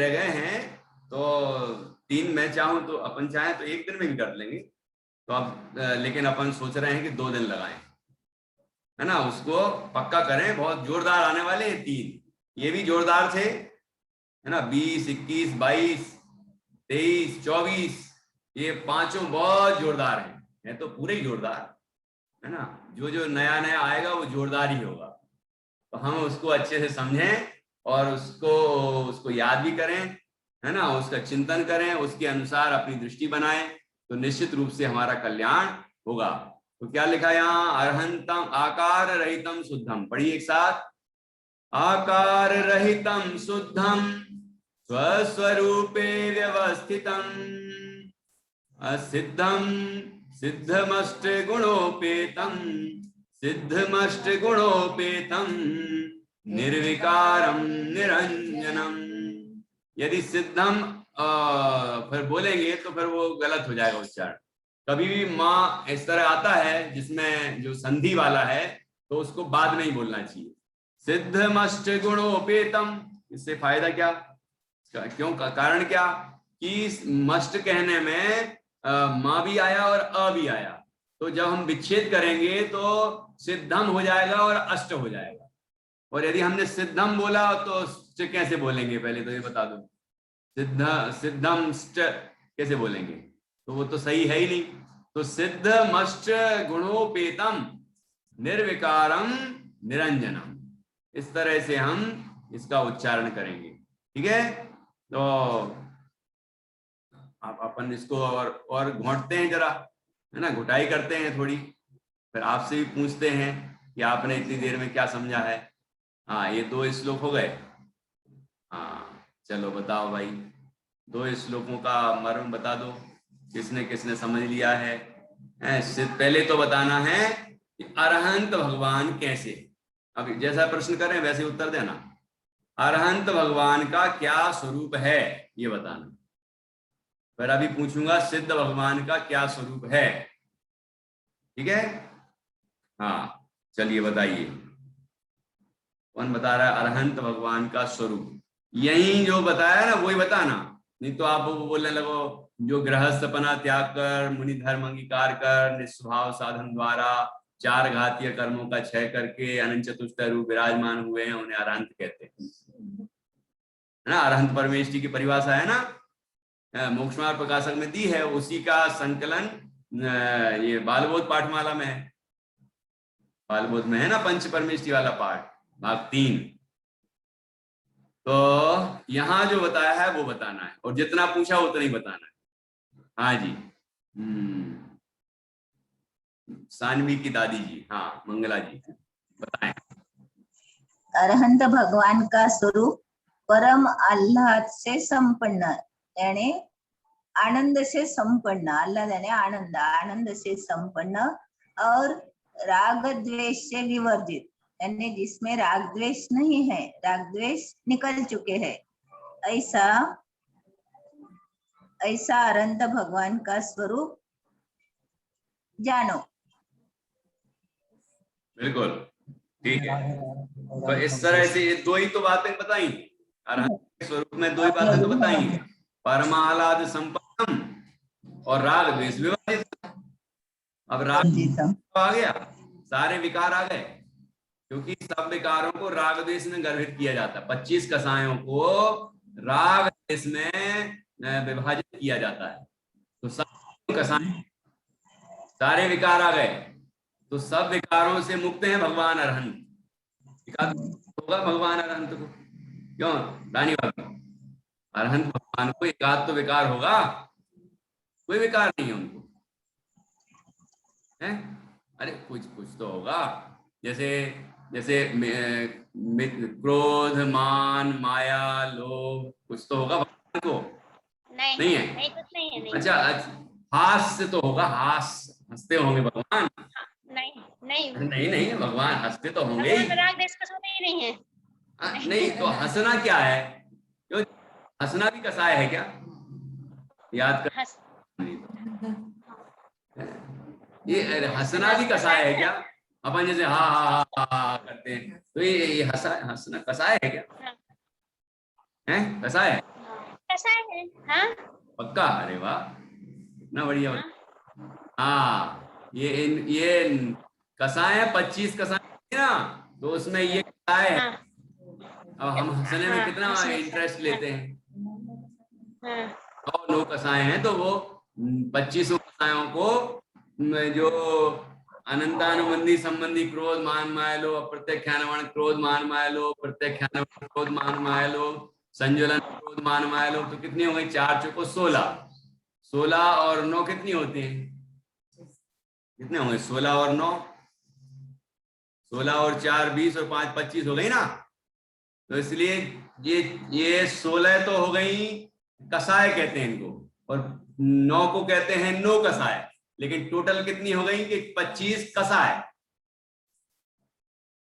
गए हैं, तो 3 मैं चाहूं तो अपन चाहें तो 1 दिन में भी कर लेंगे, तो अब लेकिन अपन सोच रहे हैं कि 2 दिन लगाएं, है ना। उसको पक्का करें, बहुत जोरदार आने वाले हैं 3। ये भी जोरदार थे, है ना। 20, 21, 22, 23, 24, ये 5 बहुत जोरदार है तो पूरे ही जोरदार, है ना। जो जो नया नया आएगा वो जोरदार ही होगा, तो हम उसको अच्छे से समझें और उसको याद भी करें, है ना। उसका चिंतन करें, उसके अनुसार अपनी दृष्टि बनाएं, तो निश्चित रूप से हमारा कल्याण होगा। तो क्या लिखा यहाँ, अरहंतम आकार रहितम शुद्धम, पढ़िए एक साथ। आकार रहितम शुद्धम स्वस्वरूपे व्यवस्थितम सिद्धम सिद्धमष्ट गुणोपेतम सिद्धमष्ट गुणोपेतम निर्विकारम निरंजनम। यदि सिद्धम फिर बोलेंगे तो फिर वो गलत हो जाएगा उच्चारण। कभी भी माँ इस तरह आता है जिसमें जो संधि वाला है, तो उसको बाद में ही बोलना चाहिए। सिद्धमष्ट गुणोपेतम, इससे फायदा क्या, क्यों, कारण क्या कि मष्ट कहने में माँ भी आया और अ भी आया, तो जब हम विच्छेद करेंगे तो सिद्धम हो जाएगा और अष्ट हो जाएगा। और यदि हमने सिद्धम बोला तो कैसे बोलेंगे, पहले तो ये बता दो। सिद्धम कैसे बोलेंगे, तो वो तो सही है ही नहीं। तो सिद्ध मष्ट गुणोपेतम निर्विकारम निरंजनम, इस तरह से हम इसका उच्चारण करेंगे। ठीक है, तो आप अपन इसको और घोंटते हैं जरा, है ना, घुटाई करते हैं थोड़ी, फिर आपसे भी पूछते हैं कि आपने इतनी देर में क्या समझा है। हाँ, ये 2 श्लोक हो गए। हाँ चलो बताओ भाई, 2 श्लोकों का मर्म बता दो, किसने किसने समझ लिया है। पहले तो बताना है कि अरहंत भगवान कैसे, अभी जैसा प्रश्न करें वैसे उत्तर देना। अरहंत भगवान का क्या स्वरूप है ये बताना। फिर अभी पूछूंगा सिद्ध भगवान का क्या स्वरूप है। ठीक है, हाँ चलिए बताइए, कौन बता रहा है अरहंत भगवान का स्वरूप। यही जो बताया ना वही बताना, नहीं तो आप वो बोलने लगो जो गृहस्थपना त्याग कर मुनि धर्म अंगीकार कर निस्वभाव साधन द्वारा 4 घातीय कर्मों का क्षय करके अनंत चतुष्ट रूप विराजमान हुए हैं, उन्हें अरहंत कहते हैं, है ना। अरहंत परमेष्टि की परिभाषा है ना, मोक्षमार्ग प्रकाशक में दी है, उसी का संकलन ये बालबोध पाठमाला में है। बालबोध में है ना पंच परमेष्टि वाला पाठ, भाग 3। तो यहाँ जो बताया है वो बताना है, और जितना पूछा उतना ही बताना है। हाँ जी, सानवी की दादी जी, हाँ मंगला जी बताएं। अरहंत भगवान का स्वरूप परम आह्लाद से संपन्न, यानी आनंद से संपन्न, आह्लाद यानी आनंद, आनंद से संपन्न, और राग द्वेष से विवर्जित, यानी जिसमें राग द्वेष नहीं है, राग द्वेष निकल चुके हैं, ऐसा अरहंत भगवान का स्वरूप जानो। बिल्कुल ठीक है, तो इस तरह से ये 2 ही तो बातें बताई, अरहंत के स्वरूप में 2 ही बातें तो बताई हैं, परमाह्लाद संपन्नम और राग द्वेष विवर्जित। अब राग जी सम आ गया, सारे विकार आ गए, क्योंकि सब विकारों को राग द्वेष में गर्भित किया जाता है। 25 कसायों को राग द्वेष में विभाजित किया जाता है। तो सब कसाय, सारे विकार आ गए, तो सब विकारों से मुक्त हैं भगवान अरहंत। विकार होगा भगवान अरहंत को, क्यों रानी बाबू? अरहंत भगवान को एकाध तो विकार होगा, कोई विकार नहीं है उनको, है? अरे कुछ कुछ तो होगा, जैसे जैसे क्रोध, मान, माया, लोभ, कुछ तो होगा भगवान को, नहीं है? नहीं कुछ नहीं है, नहीं। अच्छा, हास्य तो होगा, हास्य, हंसते होंगे भगवान? नहीं नहीं नहीं नहीं, भगवान हंसते तो होंगे ही। भगवान राग देश का सोते ही नहीं है। नहीं तो हंसना क्या है? क्यों हंसना भी कसाय है क्या? याद कर, ये हंसना भी कसाय है क्या? अपन जैसे हा हा हा हा करते हैं, तो ये हंसना कसाय है क्या? है कसाय है? कैसा है? हाँ पक्का? अरे वाह, इतना बढ़िया। हाँ, ये कसाय है, 25 कसाय ना, तो उसमें ये कसाय है। अब हम हंसने में कितना इंटरेस्ट लेते हैं, और 9 कसाय हैं, तो वो 25 कसायों को जो अनंतानुबंधी संबंधी क्रोध मान माया लो, अप्रत्यख्यानवण क्रोध मान माया लो, प्रत्यख्यानवण क्रोध मान माया लो, संज्वलन क्रोध मान माया लो, तो कितनी हो गई? 4 चौको 16, 16 और 9 कितनी होती हैं? कितने होंगे? 16 और 9, 16 और 4 20 और 5 25 हो गई ना। तो इसलिए ये 16 तो हो गई, कसाय कहते हैं इनको, और 9 को कहते हैं नो कसाय। लेकिन टोटल कितनी हो गई कि 25 कसाय,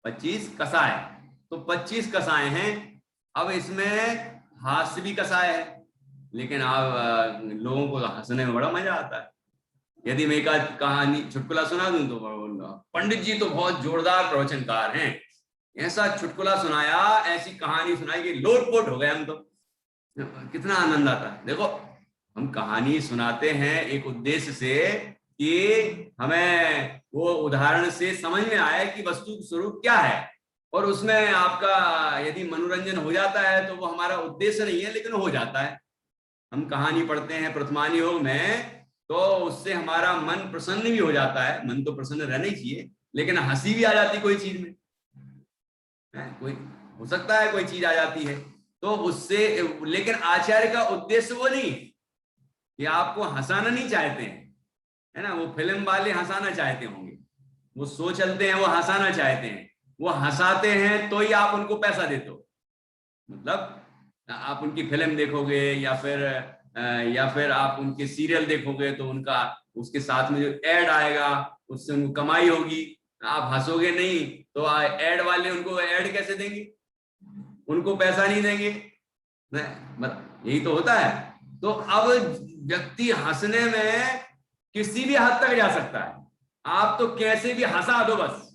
25 कसाय। तो 25 कसाय हैं। अब इसमें हास्य भी कसाय है, लेकिन अब लोगों को हंसने में बड़ा मजा आता है। यदि मैं एक कहानी चुटकुला सुना दूं तो पंडित जी तो बहुत जोरदार प्रवचनकार हैं, ऐसा चुटकुला सुनाया, ऐसी कहानी सुनाई कि लोटपोट हो गए हम तो, कितना आनंद आता है। देखो, हम कहानी सुनाते हैं एक उद्देश्य से कि हमें वो उदाहरण से समझ में आए कि वस्तु स्वरूप क्या है, और उसमें आपका यदि मनोरंजन हो जाता है तो वो हमारा उद्देश्य नहीं है, लेकिन हो जाता है। हम कहानी पढ़ते हैं प्रथमान योग में, तो उससे हमारा मन प्रसन्न भी हो जाता है। मन तो प्रसन्न रहना ही चाहिए, लेकिन हंसी भी आ जाती कोई चीज में, कोई हो सकता है कोई चीज आ जाती है तो उससे। लेकिन आचार्य का उद्देश्य वो नहीं कि आपको हंसाना नहीं चाहते हैं, है ना? वो फिल्म वाले हंसाना चाहते होंगे, वो सो चलते हैं, वो हंसाना चाहते हैं, वो हंसाते हैं तो ही आप उनको पैसा देते हो। मतलब आप उनकी फिल्म देखोगे या फिर आप उनके सीरियल देखोगे तो उनका उसके साथ में जो एड आएगा उससे उनको कमाई होगी। आप हंसोगे नहीं तो एड वाले उनको एड कैसे देंगे? उनको पैसा नहीं देंगे, यही तो होता है। तो अब व्यक्ति हंसने में किसी भी हद तक जा सकता है। आप तो कैसे भी हंसा दो, बस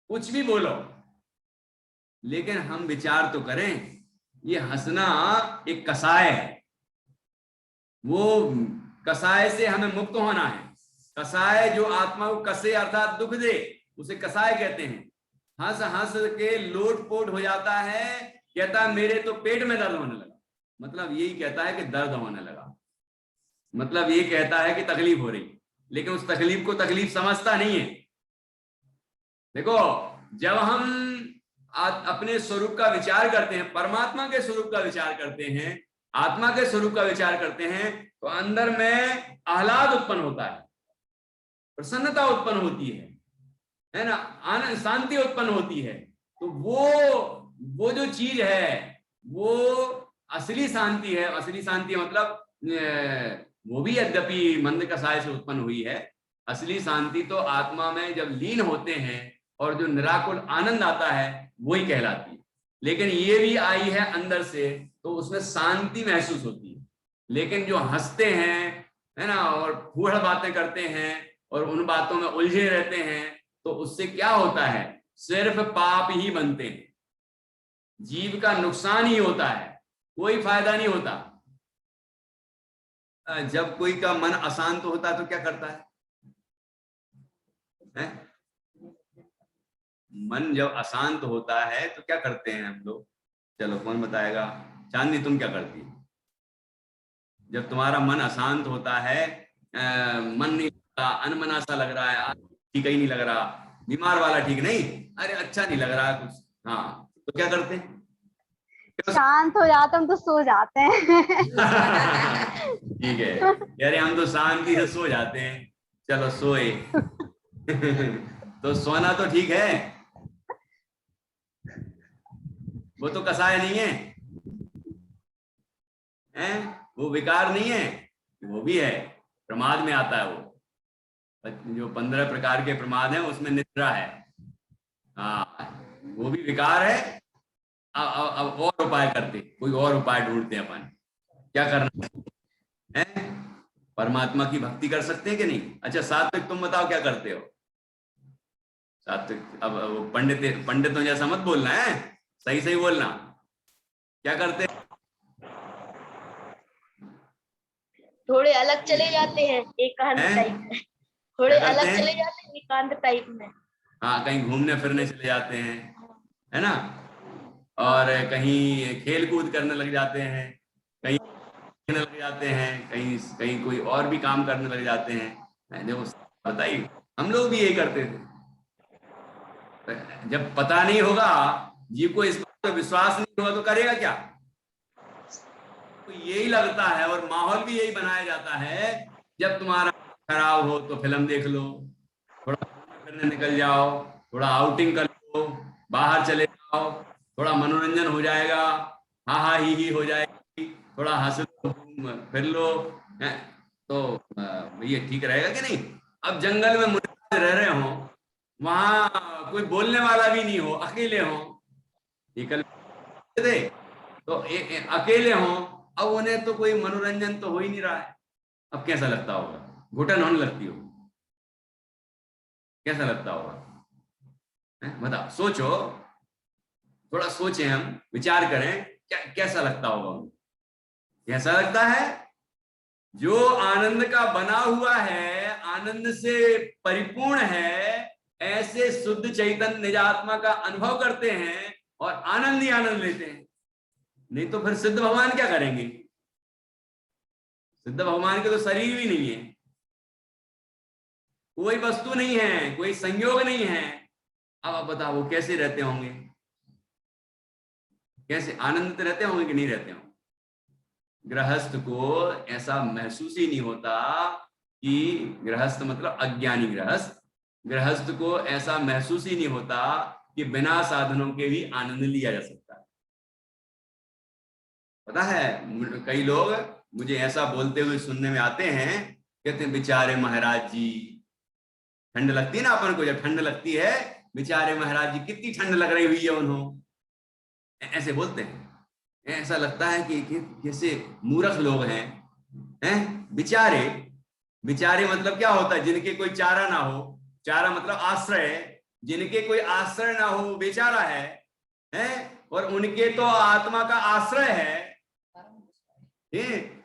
कुछ भी बोलो, लेकिन हम विचार तो करें। ये हंसना एक कसाय है, वो कसाय से हमें मुक्त होना है। कसाय जो आत्मा को कसे अर्थात दुख दे, उसे कसाय कहते हैं। हंस हंस के लोटपोट हो जाता है, कहता है मेरे तो पेट में दर्द होने लगा, मतलब यही कहता है कि दर्द होने लगा, मतलब ये कहता है कि तकलीफ हो रही, लेकिन उस तकलीफ को तकलीफ समझता नहीं है। देखो, जब हम अपने स्वरूप का विचार करते हैं, परमात्मा के स्वरूप का विचार करते हैं, आत्मा के स्वरूप का विचार करते हैं, तो अंदर में आह्लाद उत्पन्न होता है, प्रसन्नता उत्पन्न होती है ना? आनंद, शांति उत्पन्न होती है। तो वो जो चीज है वो असली शांति है। असली शांति मतलब वो भी यद्यपि मंद कसाय से उत्पन्न हुई है, असली शांति तो आत्मा में जब लीन होते हैं और जो निराकुल आनंद आता है वही कहलाती है। लेकिन ये भी आई है अंदर से, तो उसमें शांति महसूस होती है। लेकिन जो हंसते हैं, है ना, और फूहड़ बातें करते हैं और उन बातों में उलझे रहते हैं, तो उससे क्या होता है? सिर्फ पाप ही बनते हैं, जीव का नुकसान ही होता है, कोई फायदा नहीं होता। जब कोई का मन अशांत होता है तो क्या करता है? है? मन जब अशांत होता है तो क्या करते हैं हम लोग? चलो कौन बताएगा? चांदनी तुम क्या करती है जब तुम्हारा मन अशांत होता है? मन नहीं लगता, अनमना सा लग रहा है, ठीक ही नहीं लग रहा, बीमार वाला ठीक नहीं, अरे अच्छा नहीं लग रहा है कुछ, हाँ, तो क्या करते हैं? शांत हो जाते हम तो सो जाते हैं। ठीक है, यार हम तो शांति से सो जाते हैं, चलो सोए। तो सोना तो ठीक है, वो तो कसाय नहीं है, हैं? वो विकार नहीं है, वो भी है, प्रमाद में आता है वो, जो 15 प्रकार के प्रमाद हैं उसमें निद्रा है, हाँ, वो भी विकार है। अब और उपाय करते, कोई और उपाय ढूंढते हैं अपन, क्या करना है? परमात्मा की भक्ति कर सकते हैं कि नहीं? अच्छा सात्विक तुम बताओ क्या करते हो? सात्विक, अब वो पंडितों जैसा मत बोलना है, सही सही बोलना, क्या करते हैं? थोड़े अलग चले जाते हैं एकांत हैं? टाइप में, थोड़े क्या करते अलग हैं? चले जाते हैं एकांत टाइप में। हाँ, कहीं घूमने फिरने चले जाते हैं, है ना, और कहीं खेल कूद करने लग जाते हैं, कहीं खेलने लग जाते हैं, कहीं कहीं कोई और भी काम करने लग जाते हैं। देखो बताइए, हम लोग भी यही करते थे। जब पता नहीं होगा, जीव को इस बात पर विश्वास नहीं होगा तो करेगा क्या? तो यही लगता है, और माहौल भी यही बनाया जाता है, जब तुम्हारा खराब हो तो फिल्म देख लो, थोड़ा फिरने निकल जाओ, थोड़ा आउटिंग कर लो, बाहर चले जाओ, थोड़ा मनोरंजन हो जाएगा, हा हा ही हो जाएगी, थोड़ा हंस लो, फिर लो, है? तो ये ठीक रहेगा कि नहीं? अब जंगल में मुनिराज रह रहे हो, वहां कोई बोलने वाला भी नहीं हो, अकेले हो, निकल थे तो अकेले हो, अब उन्हें तो कोई मनोरंजन तो हो ही नहीं रहा है, अब कैसा लगता होगा? घुटन होने लगती हो, कैसा लगता होगा? बताओ, सोचो, थोड़ा सोचें, हम विचार करें, क्या कैसा लगता होगा? कैसा लगता है? जो आनंद का बना हुआ है, आनंद से परिपूर्ण है, ऐसे शुद्ध चैतन्य निजात्मा का अनुभव करते हैं और आनंद ही आनंद लेते हैं। नहीं तो फिर सिद्ध भगवान क्या करेंगे? सिद्ध भगवान के तो शरीर भी नहीं है, कोई वस्तु नहीं है, कोई संयोग नहीं है, अब आप बताओ वो कैसे रहते होंगे? कैसे आनंदित रहते होंगे कि नहीं रहते होंगे? गृहस्थ को ऐसा महसूस ही नहीं होता कि, गृहस्थ मतलब अज्ञानी गृहस्थ, गृहस्थ को ऐसा महसूस ही नहीं होता कि बिना साधनों के भी आनंद लिया जा सकता है। पता है, कई लोग मुझे ऐसा बोलते हुए सुनने में आते हैं, कहते हैं बेचारे महाराज जी, ठंड लगती है ना अपन को, जब ठंड लगती है, बेचारे महाराज जी कितनी ठंड लग रही हुई है उन्होंने, ऐसे बोलते हैं। ऐसा लगता है कि कैसे मूर्ख लोग हैं बेचारे। बेचारे मतलब क्या होता है? जिनके कोई चारा ना हो, चारा मतलब आश्रय, जिनके कोई आश्रय ना हो बेचारा है, और उनके तो आत्मा का आश्रय है,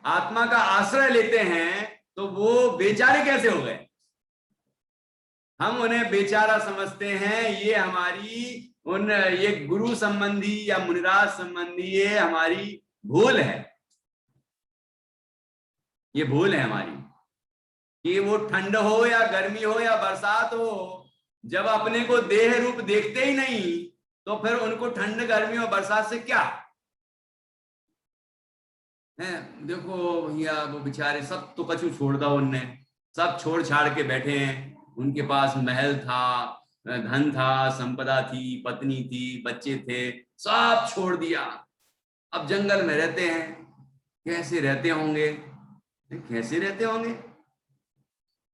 आत्मा का आश्रय लेते हैं, तो वो बेचारे कैसे हो गए? हम उन्हें बेचारा समझते हैं, ये हमारी ये गुरु संबंधी या मुनिराज संबंधी ये हमारी भूल है, ये भूल है हमारी, कि वो ठंड हो या गर्मी हो या बरसात हो, जब अपने को देह रूप देखते ही नहीं, तो फिर उनको ठंड गर्मी और बरसात से क्या है? देखो भैया, वो बेचारे सब तो कछु छोड़ दो उनने, सब छोड़ छाड़ के बैठे हैं, उनके पास महल था, धन था, संपदा थी, पत्नी थी, बच्चे थे, सब छोड़ दिया, अब जंगल में रहते हैं। कैसे रहते होंगे? कैसे रहते होंगे?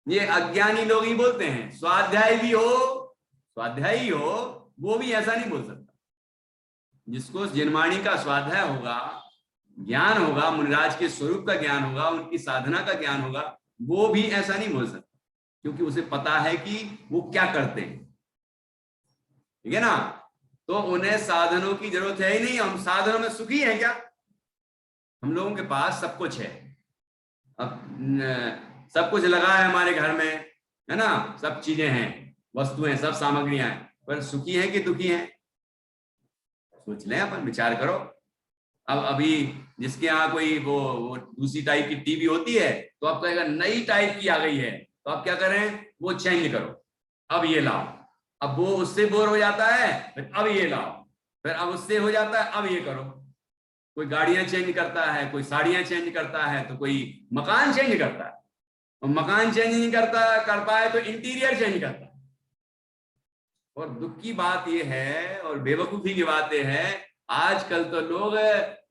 ये अज्ञानी लोग ही बोलते हैं। स्वाध्याय भी हो, स्वाध्यायी हो, वो भी ऐसा नहीं बोल सकता। जिसको जिनवाणी का स्वाध्याय होगा, ज्ञान होगा, मुनिराज के स्वरूप का ज्ञान होगा, उनकी साधना का ज्ञान होगा, वो भी ऐसा नहीं बोल सकता, क्योंकि उसे पता है कि वो क्या करते हैं, ठीक है ना? तो उन्हें साधनों की जरूरत है ही नहीं। हम साधनों में सुखी हैं क्या? हम लोगों के पास सब कुछ है, अब सब कुछ लगा है हमारे घर में, है ना, सब चीजें हैं, वस्तुएं, सब सामग्रियां हैं, पर सुखी हैं कि दुखी हैं? सोच लें, अपन विचार करो। अब अभी जिसके यहाँ कोई वो दूसरी टाइप की टीवी होती है, तो आप कहेगा नई टाइप की आ गई है, तो आप क्या करें, वो चेंज करो, अब ये लाओ। अब वो उससे बोर हो जाता है, फिर अब ये लाओ, फिर अब उससे हो जाता है, अब ये करो। कोई गाड़ियां चेंज करता है, कोई साड़ियां चेंज करता है, तो कोई मकान चेंज करता है, और मकान चेंज नहीं कर पाए तो इंटीरियर चेंज करता है। और दुख की बात यह है और बेवकूफी की बात यह है, आजकल तो लोग,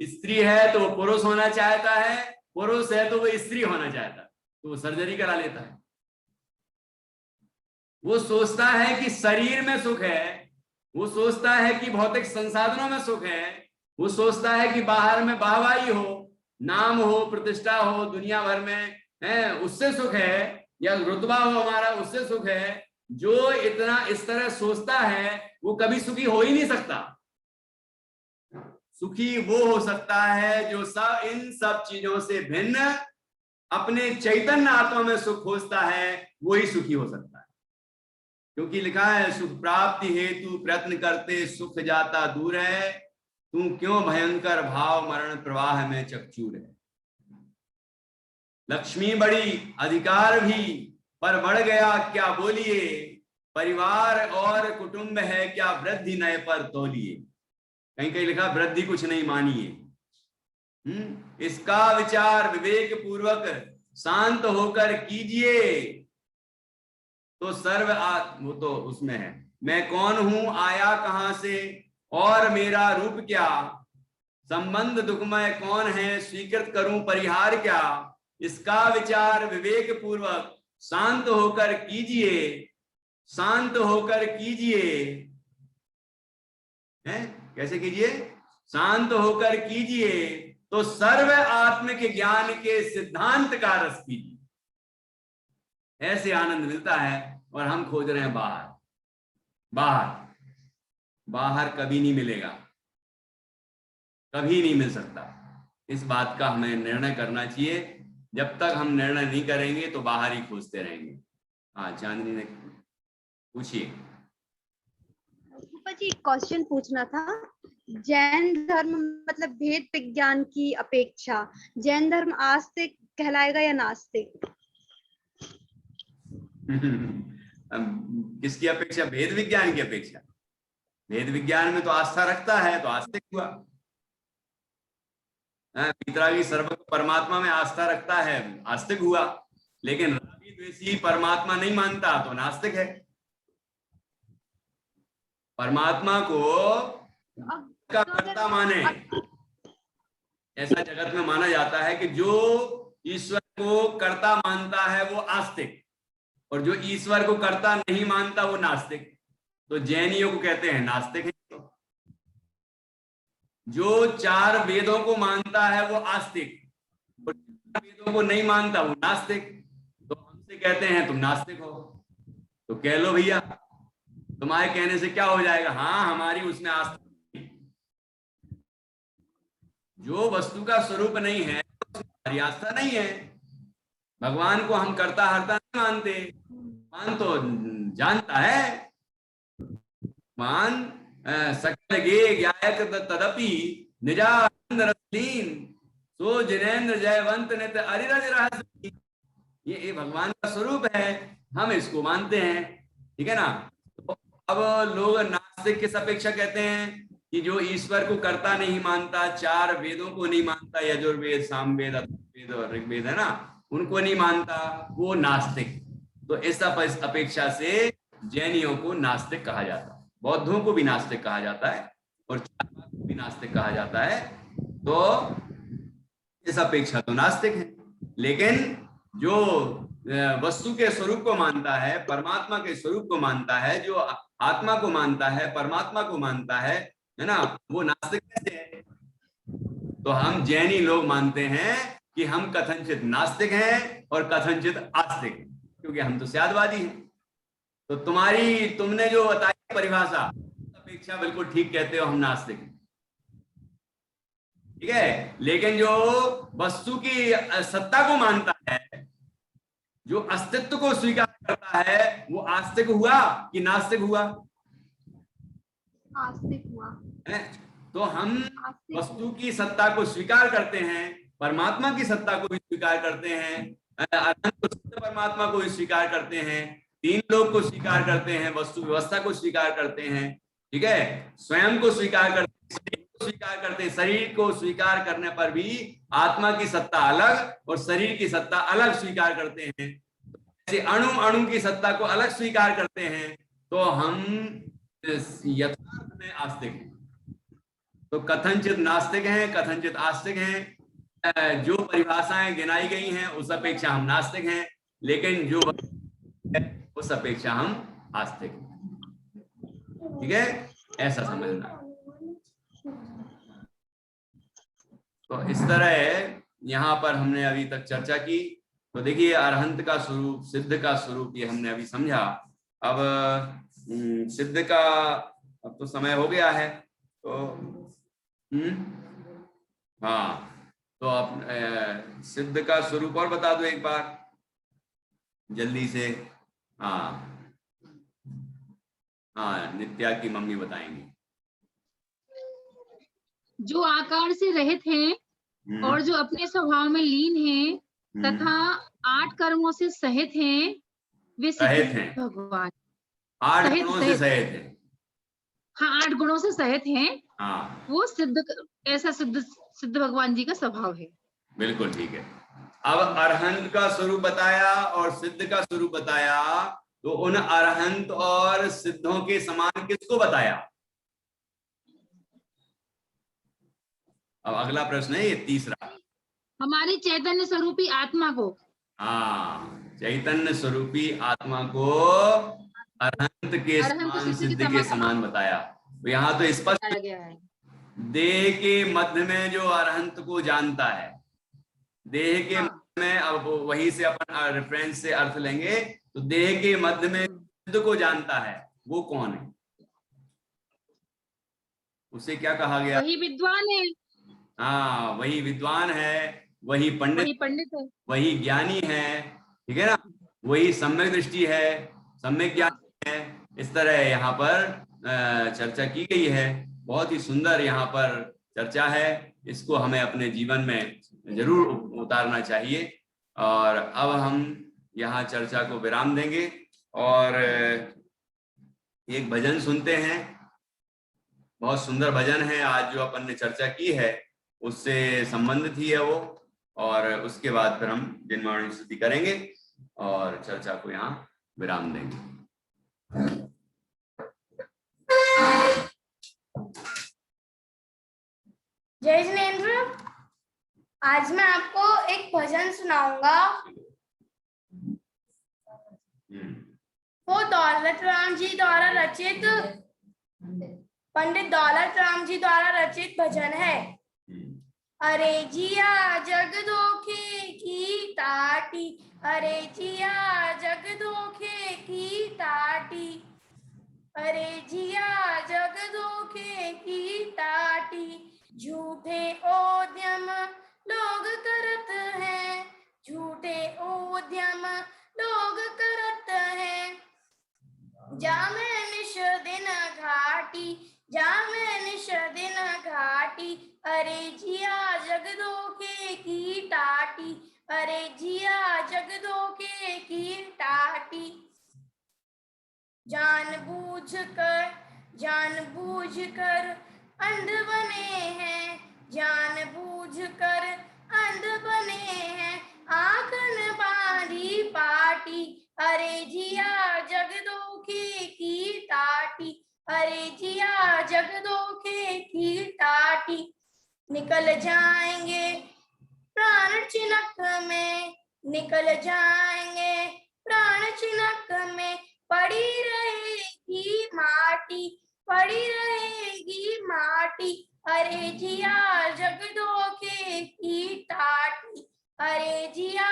स्त्री है तो वो पुरुष होना चाहता है, पुरुष है तो वो स्त्री होना चाहता है, तो वो सर्जरी करा लेता है। वो सोचता है कि शरीर में सुख है, वो सोचता है कि भौतिक संसाधनों में सुख है, वो सोचता है कि बाहर में वाहवाही हो, नाम हो, प्रतिष्ठा हो, दुनिया भर में है, उससे सुख है, या रुतबा हो हमारा, उससे सुख है। जो इतना इस तरह सोचता है वो कभी सुखी हो ही नहीं सकता। सुखी वो हो सकता है जो इन सब चीजों से भिन्न अपने चैतन्य आत्मा में सुख खोजता है, वो ही सुखी हो सकता है। क्योंकि लिखा है, सुख प्राप्ति हेतु प्रयत्न करते सुख जाता दूर है, तू क्यों भयंकर भाव मरण प्रवाह में चकचूर है। लक्ष्मी बड़ी अधिकार भी पर बढ़ गया क्या बोलिए, परिवार और कुटुंब है क्या वृद्धि नए पर तोलिए। कहीं कहीं लिखा वृद्धि कुछ नहीं मानिए। इसका विचार विवेक पूर्वक शांत होकर कीजिए, तो वो तो उसमें है, मैं कौन हूं, आया कहां से, और मेरा रूप क्या, संबंध दुखमय कौन है, स्वीकृत करूं परिहार क्या। इसका विचार विवेक पूर्वक शांत होकर कीजिए, शांत होकर कीजिए। कैसे कीजिए? शांत होकर कीजिए, तो सर्व आत्मिक ज्ञान के सिद्धांत का रस कीजिए। ऐसे आनंद मिलता है, और हम खोज रहे हैं बाहर। बाहर बाहर कभी नहीं मिलेगा, कभी नहीं मिल सकता। इस बात का हमें निर्णय करना चाहिए। जब तक हम निर्णय नहीं करेंगे तो बाहर ही खोजते रहेंगे। हाँ, चांदनी ने पूछिए। जी क्वेश्चन पूछना था। जैन धर्म मतलब भेद विज्ञान की अपेक्षा जैन धर्म आस्तिक कहलाएगा या नास्तिक? किसकी अपेक्षा? भेद विज्ञान की अपेक्षा। भेद विज्ञान में तो आस्था रखता है तो आस्तिक हुआ। पितरागी सर्वज्ञ परमात्मा में आस्था रखता है, आस्तिक हुआ। लेकिन रागी द्वेषी परमात्मा नहीं मानता तो नास्तिक है। परमात्मा को का कर्ता माने, ऐसा जगत में माना जाता है कि जो ईश्वर को कर्ता मानता है वो आस्तिक, और जो ईश्वर को कर्ता नहीं मानता वो नास्तिक। तो जैनियों को कहते हैं नास्तिक है। जो चार वेदों को मानता है वो आस्तिक, और वेदों को नहीं मानता वो नास्तिक। तो हमसे कहते हैं तुम नास्तिक हो, तो कह लो भैया, तुम्हारे कहने से क्या हो जाएगा? हाँ, हमारी उसमें आस्था। जो वस्तु का स्वरूप नहीं है हमारी आस्था नहीं है। भगवान को हम कर्ता हर्ता नहीं मानते, भगवान तो जानता है। मान सकल गे ज्ञायक तदपि निजानंद रसलीन, सो जिनेन्द्र जयवंत नित अरिरज रहस्य। ये भगवान का स्वरूप है, हम इसको मानते हैं। ठीक है ना? तो अब लोग नास्तिक किस अपेक्षा कहते हैं कि जो ईश्वर को कर्ता नहीं मानता, चार वेदों को नहीं मानता, यजुर्वेद, सामवेद, अथर्ववेद और ऋग्वेद है ना, उनको नहीं मानता, वो नास्तिक। तो इस अपेक्षा से जैनियों को नास्तिक कहा जाता है, बौद्धों को भी नास्तिक कहा जाता है, और चार्वाक को भी नास्तिक कहा जाता है। तो इस अपेक्षा तो नास्तिक है। लेकिन जो वस्तु के स्वरूप को मानता है, परमात्मा के स्वरूप को मानता है, जो आत्मा को मानता है, परमात्मा को मानता है ना, वो नास्तिक कैसे है? तो हम जैनी लोग मानते हैं कि हम कथनचित नास्तिक हैं और कथनचित आस्तिक हैं, क्योंकि हम तो स्यादवादी हैं। तो तुमने जो बताई परिभाषा अपेक्षा बिल्कुल ठीक कहते हो, हम नास्तिक हैं। ठीक है? लेकिन जो वस्तु की सत्ता को मानता है, जो अस्तित्व को स्वीकार करता है वो आस्तिक हुआ कि नास्तिक हुआ? आस्तिक हुआ। है? तो हम आस्तिक वस्तु की सत्ता को स्वीकार करते हैं, परमात्मा की सत्ता को भी स्वीकार करते हैं, अनंत शुद्ध परमात्मा को भी स्वीकार करते हैं, तीन लोक को स्वीकार करते हैं, वस्तु व्यवस्था को स्वीकार करते हैं, ठीक है, स्वयं को स्वीकार करते हैं, शरीर को स्वीकार करते हैं। शरीर को स्वीकार करने पर भी आत्मा की सत्ता अलग और शरीर की सत्ता अलग स्वीकार करते हैं। ऐसे अणु अणु की सत्ता को अलग स्वीकार करते हैं, तो हम यथार्थ में आस्तिक हैं। तो कथनचित नास्तिक हैं, कथनचित आस्तिक हैं। जो परिभाषाएं गिनाई गई हैं उस अपेक्षा हम नास्तिक हैं, लेकिन जो उस अपेक्षा हम आस्तिक हैं। ठीक है, ऐसा समझना। तो इस तरह यहाँ पर हमने अभी तक चर्चा की। तो देखिए, अरहंत का स्वरूप, सिद्ध का स्वरूप, ये हमने अभी समझा। अब सिद्ध का अब तो समय हो गया है, तो हाँ, तो आप सिद्ध का स्वरूप और बता दो एक बार जल्दी से। हाँ हाँ, नित्या की मम्मी बताएंगी। जो आकार से रहित हैं और जो अपने स्वभाव में लीन हैं तथा 8 कर्मों से सहित हैं, वे सहित सिद्ध हैं, भगवान। 8 गुणों से सहित हैं। हाँ, 8 गुणों से सहित हैं, हाँ, वो सिद्ध, ऐसा सिद्ध भगवान जी का स्वभाव है। बिल्कुल ठीक है। अब अरहंत का स्वरूप बताया और सिद्ध का स्वरूप बताया, तो उन अरहंत और सिद्धों के समान किसको बताया? अब अगला प्रश्न है ये तीसरा, हमारी चैतन्य स्वरूपी आत्मा को। हाँ, चैतन्य स्वरूपी आत्मा को अरहंत के समान, सिद्ध के समान बताया। तो यहाँ तो स्पष्ट गया है, देह के मध्य में जो अरहंत को जानता है, देह के मध्य में, अब वही से अपन रेफरेंस से अर्थ लेंगे, तो देह के मध्य में सिद्ध को जानता है, वो कौन है? उसे क्या कहा गया? वही विद्वान है। हाँ, वही विद्वान है, वही पंडित है, वही ज्ञानी है, ठीक है ना, वही सम्यक दृष्टि है, सम्यक ज्ञानी है। इस तरह यहाँ पर चर्चा की गई है। बहुत ही सुंदर यहाँ पर चर्चा है, इसको हमें अपने जीवन में जरूर उतारना चाहिए। और अब हम यहाँ चर्चा को विराम देंगे और एक भजन सुनते हैं। बहुत सुंदर भजन है, आज जो अपन ने चर्चा की है उससे संबंधित ही है वो, और उसके बाद फिर हम जिनवाणी स्तुति करेंगे और चर्चा को यहाँ विराम देंगे। जय जिनेंद्र, आज मैं आपको एक भजन सुनाऊंगा। वो दौलत राम जी द्वारा रचित, पंडित दौलत राम जी द्वारा रचित भजन है। अरे जिया जग धोखे की टाटी, अरे जिया जग धोखे की टाटी, अरे जिया जग धोखे की टाटी, झूठे उद्यम लोग करत हैं, झूठे उद्यम लोग करत हैं। जामे निश दिन घाटी, जामे निश दिन घाटी, अरे जिया जग धोखे की टाटी, अरे जिया जग धोखे की टाटी। जानबूझकर अंध बने हैं, जानबूझकर अंध बने हैं, आंखन बांधी पाटी, अरे जिया जग धोखे की टाटी, अरे जिया जग धोखे की टाटी। निकल जाएंगे प्राण चिनक में, निकल जाएंगे प्राण चिनक में, पड़ी रहेगी माटी, पड़ी रहेगी माटी, अरे जिया जग धोखे की टाटी, अरे जिया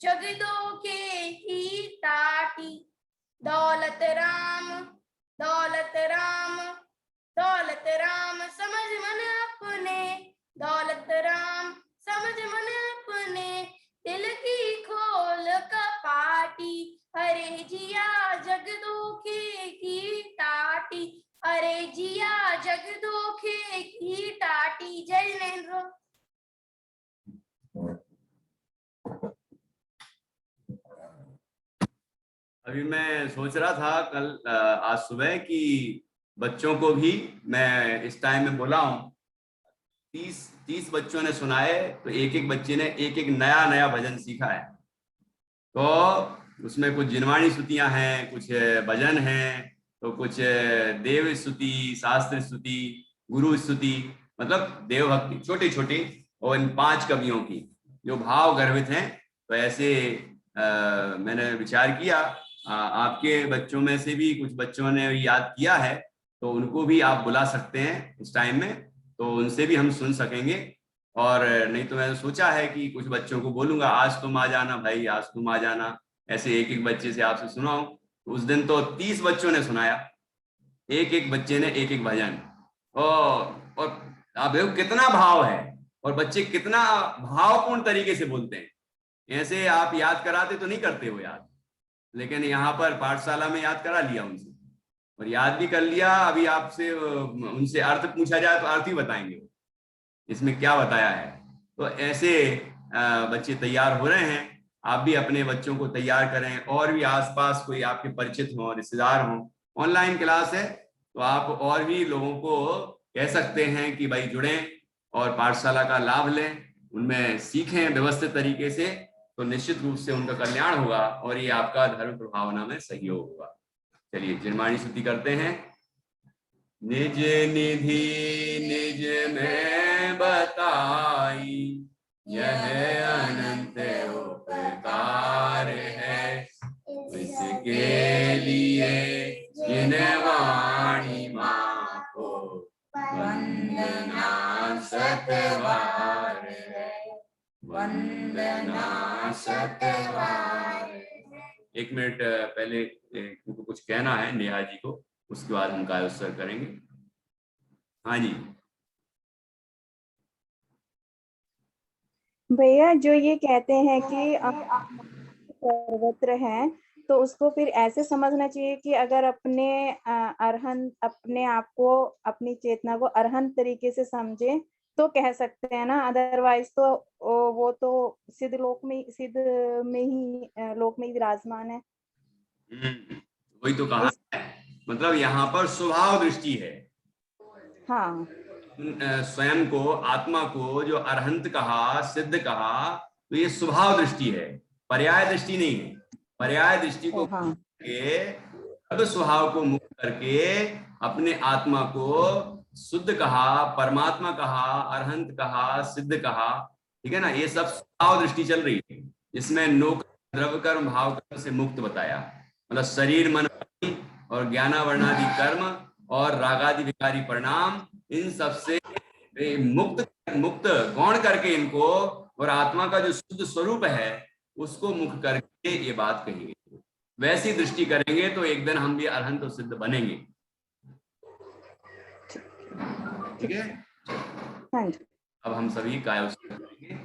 जग धोखे की टाटी। दौलत राम, दौलत राम, दौलत राम समझ मन अपने, दौलत राम समझ मन अपने, दिल की खोल कपाट, जिनेंद्र। अभी मैं सोच रहा था आज सुबह कि बच्चों को भी मैं इस टाइम में बोला हूँ, 30 बच्चों ने सुना है, तो एक एक बच्चे ने एक एक नया नया भजन सीखा है। तो उसमें कुछ जिनवाणी स्तुतियां हैं, कुछ भजन हैं, तो कुछ देव स्तुति, शास्त्र स्तुति, गुरु स्तुति, मतलब देवभक्ति छोटी छोटी, और इन 5 कवियों की जो भाव गर्भित हैं। तो ऐसे मैंने विचार किया आपके बच्चों में से भी कुछ बच्चों ने याद किया है, तो उनको भी आप बुला सकते हैं इस टाइम में, तो उनसे भी हम सुन सकेंगे। और नहीं तो मैंने सोचा है कि कुछ बच्चों को बोलूंगा आज तुम आ जाना भाई, आज तुम आ जाना, ऐसे एक एक बच्चे से आपसे सुनाऊं। तो उस दिन तो 30 बच्चों ने सुनाया, एक एक बच्चे ने एक एक भजन। और आप देखो कितना भाव है, और बच्चे कितना भावपूर्ण तरीके से बोलते हैं। ऐसे आप याद कराते तो नहीं करते हो याद, लेकिन यहाँ पर पाठशाला में याद करा लिया उनसे, और याद भी कर लिया। अभी आपसे उनसे अर्थ पूछा जाए तो अर्थ ही बताएंगे वो, इसमें क्या बताया है। तो ऐसे बच्चे तैयार हो रहे हैं। आप भी अपने बच्चों को तैयार करें, और भी आसपास कोई आपके परिचित हो, रिश्तेदार हो। ऑनलाइन क्लास है, तो आप और भी लोगों को कह सकते हैं कि भाई जुड़ें और पाठशाला का लाभ लें, उनमें सीखें व्यवस्थित तरीके से, तो निश्चित रूप से उनका कल्याण होगा और ये आपका धर्म प्रभावना में सहयोग होगा। चलिए जिनवाणी स्तुति करते हैं। निज निधि निज में बताई, यह अनंत उपकार है, इसके लिए जिनवाणी माँ को वंदना सतवार है, वंदना सतवार। 1 मिनट पहले उनको कुछ कहना है नेहा जी को, उसके बाद हम काय उत्सव करेंगे। हाँ जी भैया, जो ये कहते हैं कि सर्वत्र हैं, तो उसको फिर ऐसे समझना चाहिए कि अगर अपने आप को, अपनी चेतना को अरहंत तरीके से समझे तो कह सकते हैं ना, अदरवाइज तो वो तो सिद्ध लोक में ही विराजमान है। वही तो कहा है, मतलब यहाँ पर स्वभाव दृष्टि है। हाँ, स्वयं को, आत्मा को जो अरहंत कहा, सिद्ध कहा, तो ये स्वभाव दृष्टि है, पर्याय दृष्टि नहीं है। पर्याय दृष्टि को हाँ, अब स्वभाव को मुक्त करके अपने आत्मा को शुद्ध कहा, परमात्मा कहा, अरहंत कहा, सिद्ध कहा, ठीक है ना। ये सब स्वभाव दृष्टि चल रही है, जिसमें नोक द्रव्य कर्म भाव कर्म से मुक्त बताया, मतलब शरीर मन और ज्ञानावर्णादि कर्म और रागादि विकारी परिणाम, इन सब से मुक्त गौण करके इनको, और आत्मा का जो शुद्ध स्वरूप है उसको मुक्त करके ये बात कही गई। वैसी दृष्टि करेंगे तो एक दिन हम भी अरहंत और सिद्ध बनेंगे। ठीक है, हाँ जी। अब हम सभी काय उत्सव करेंगे।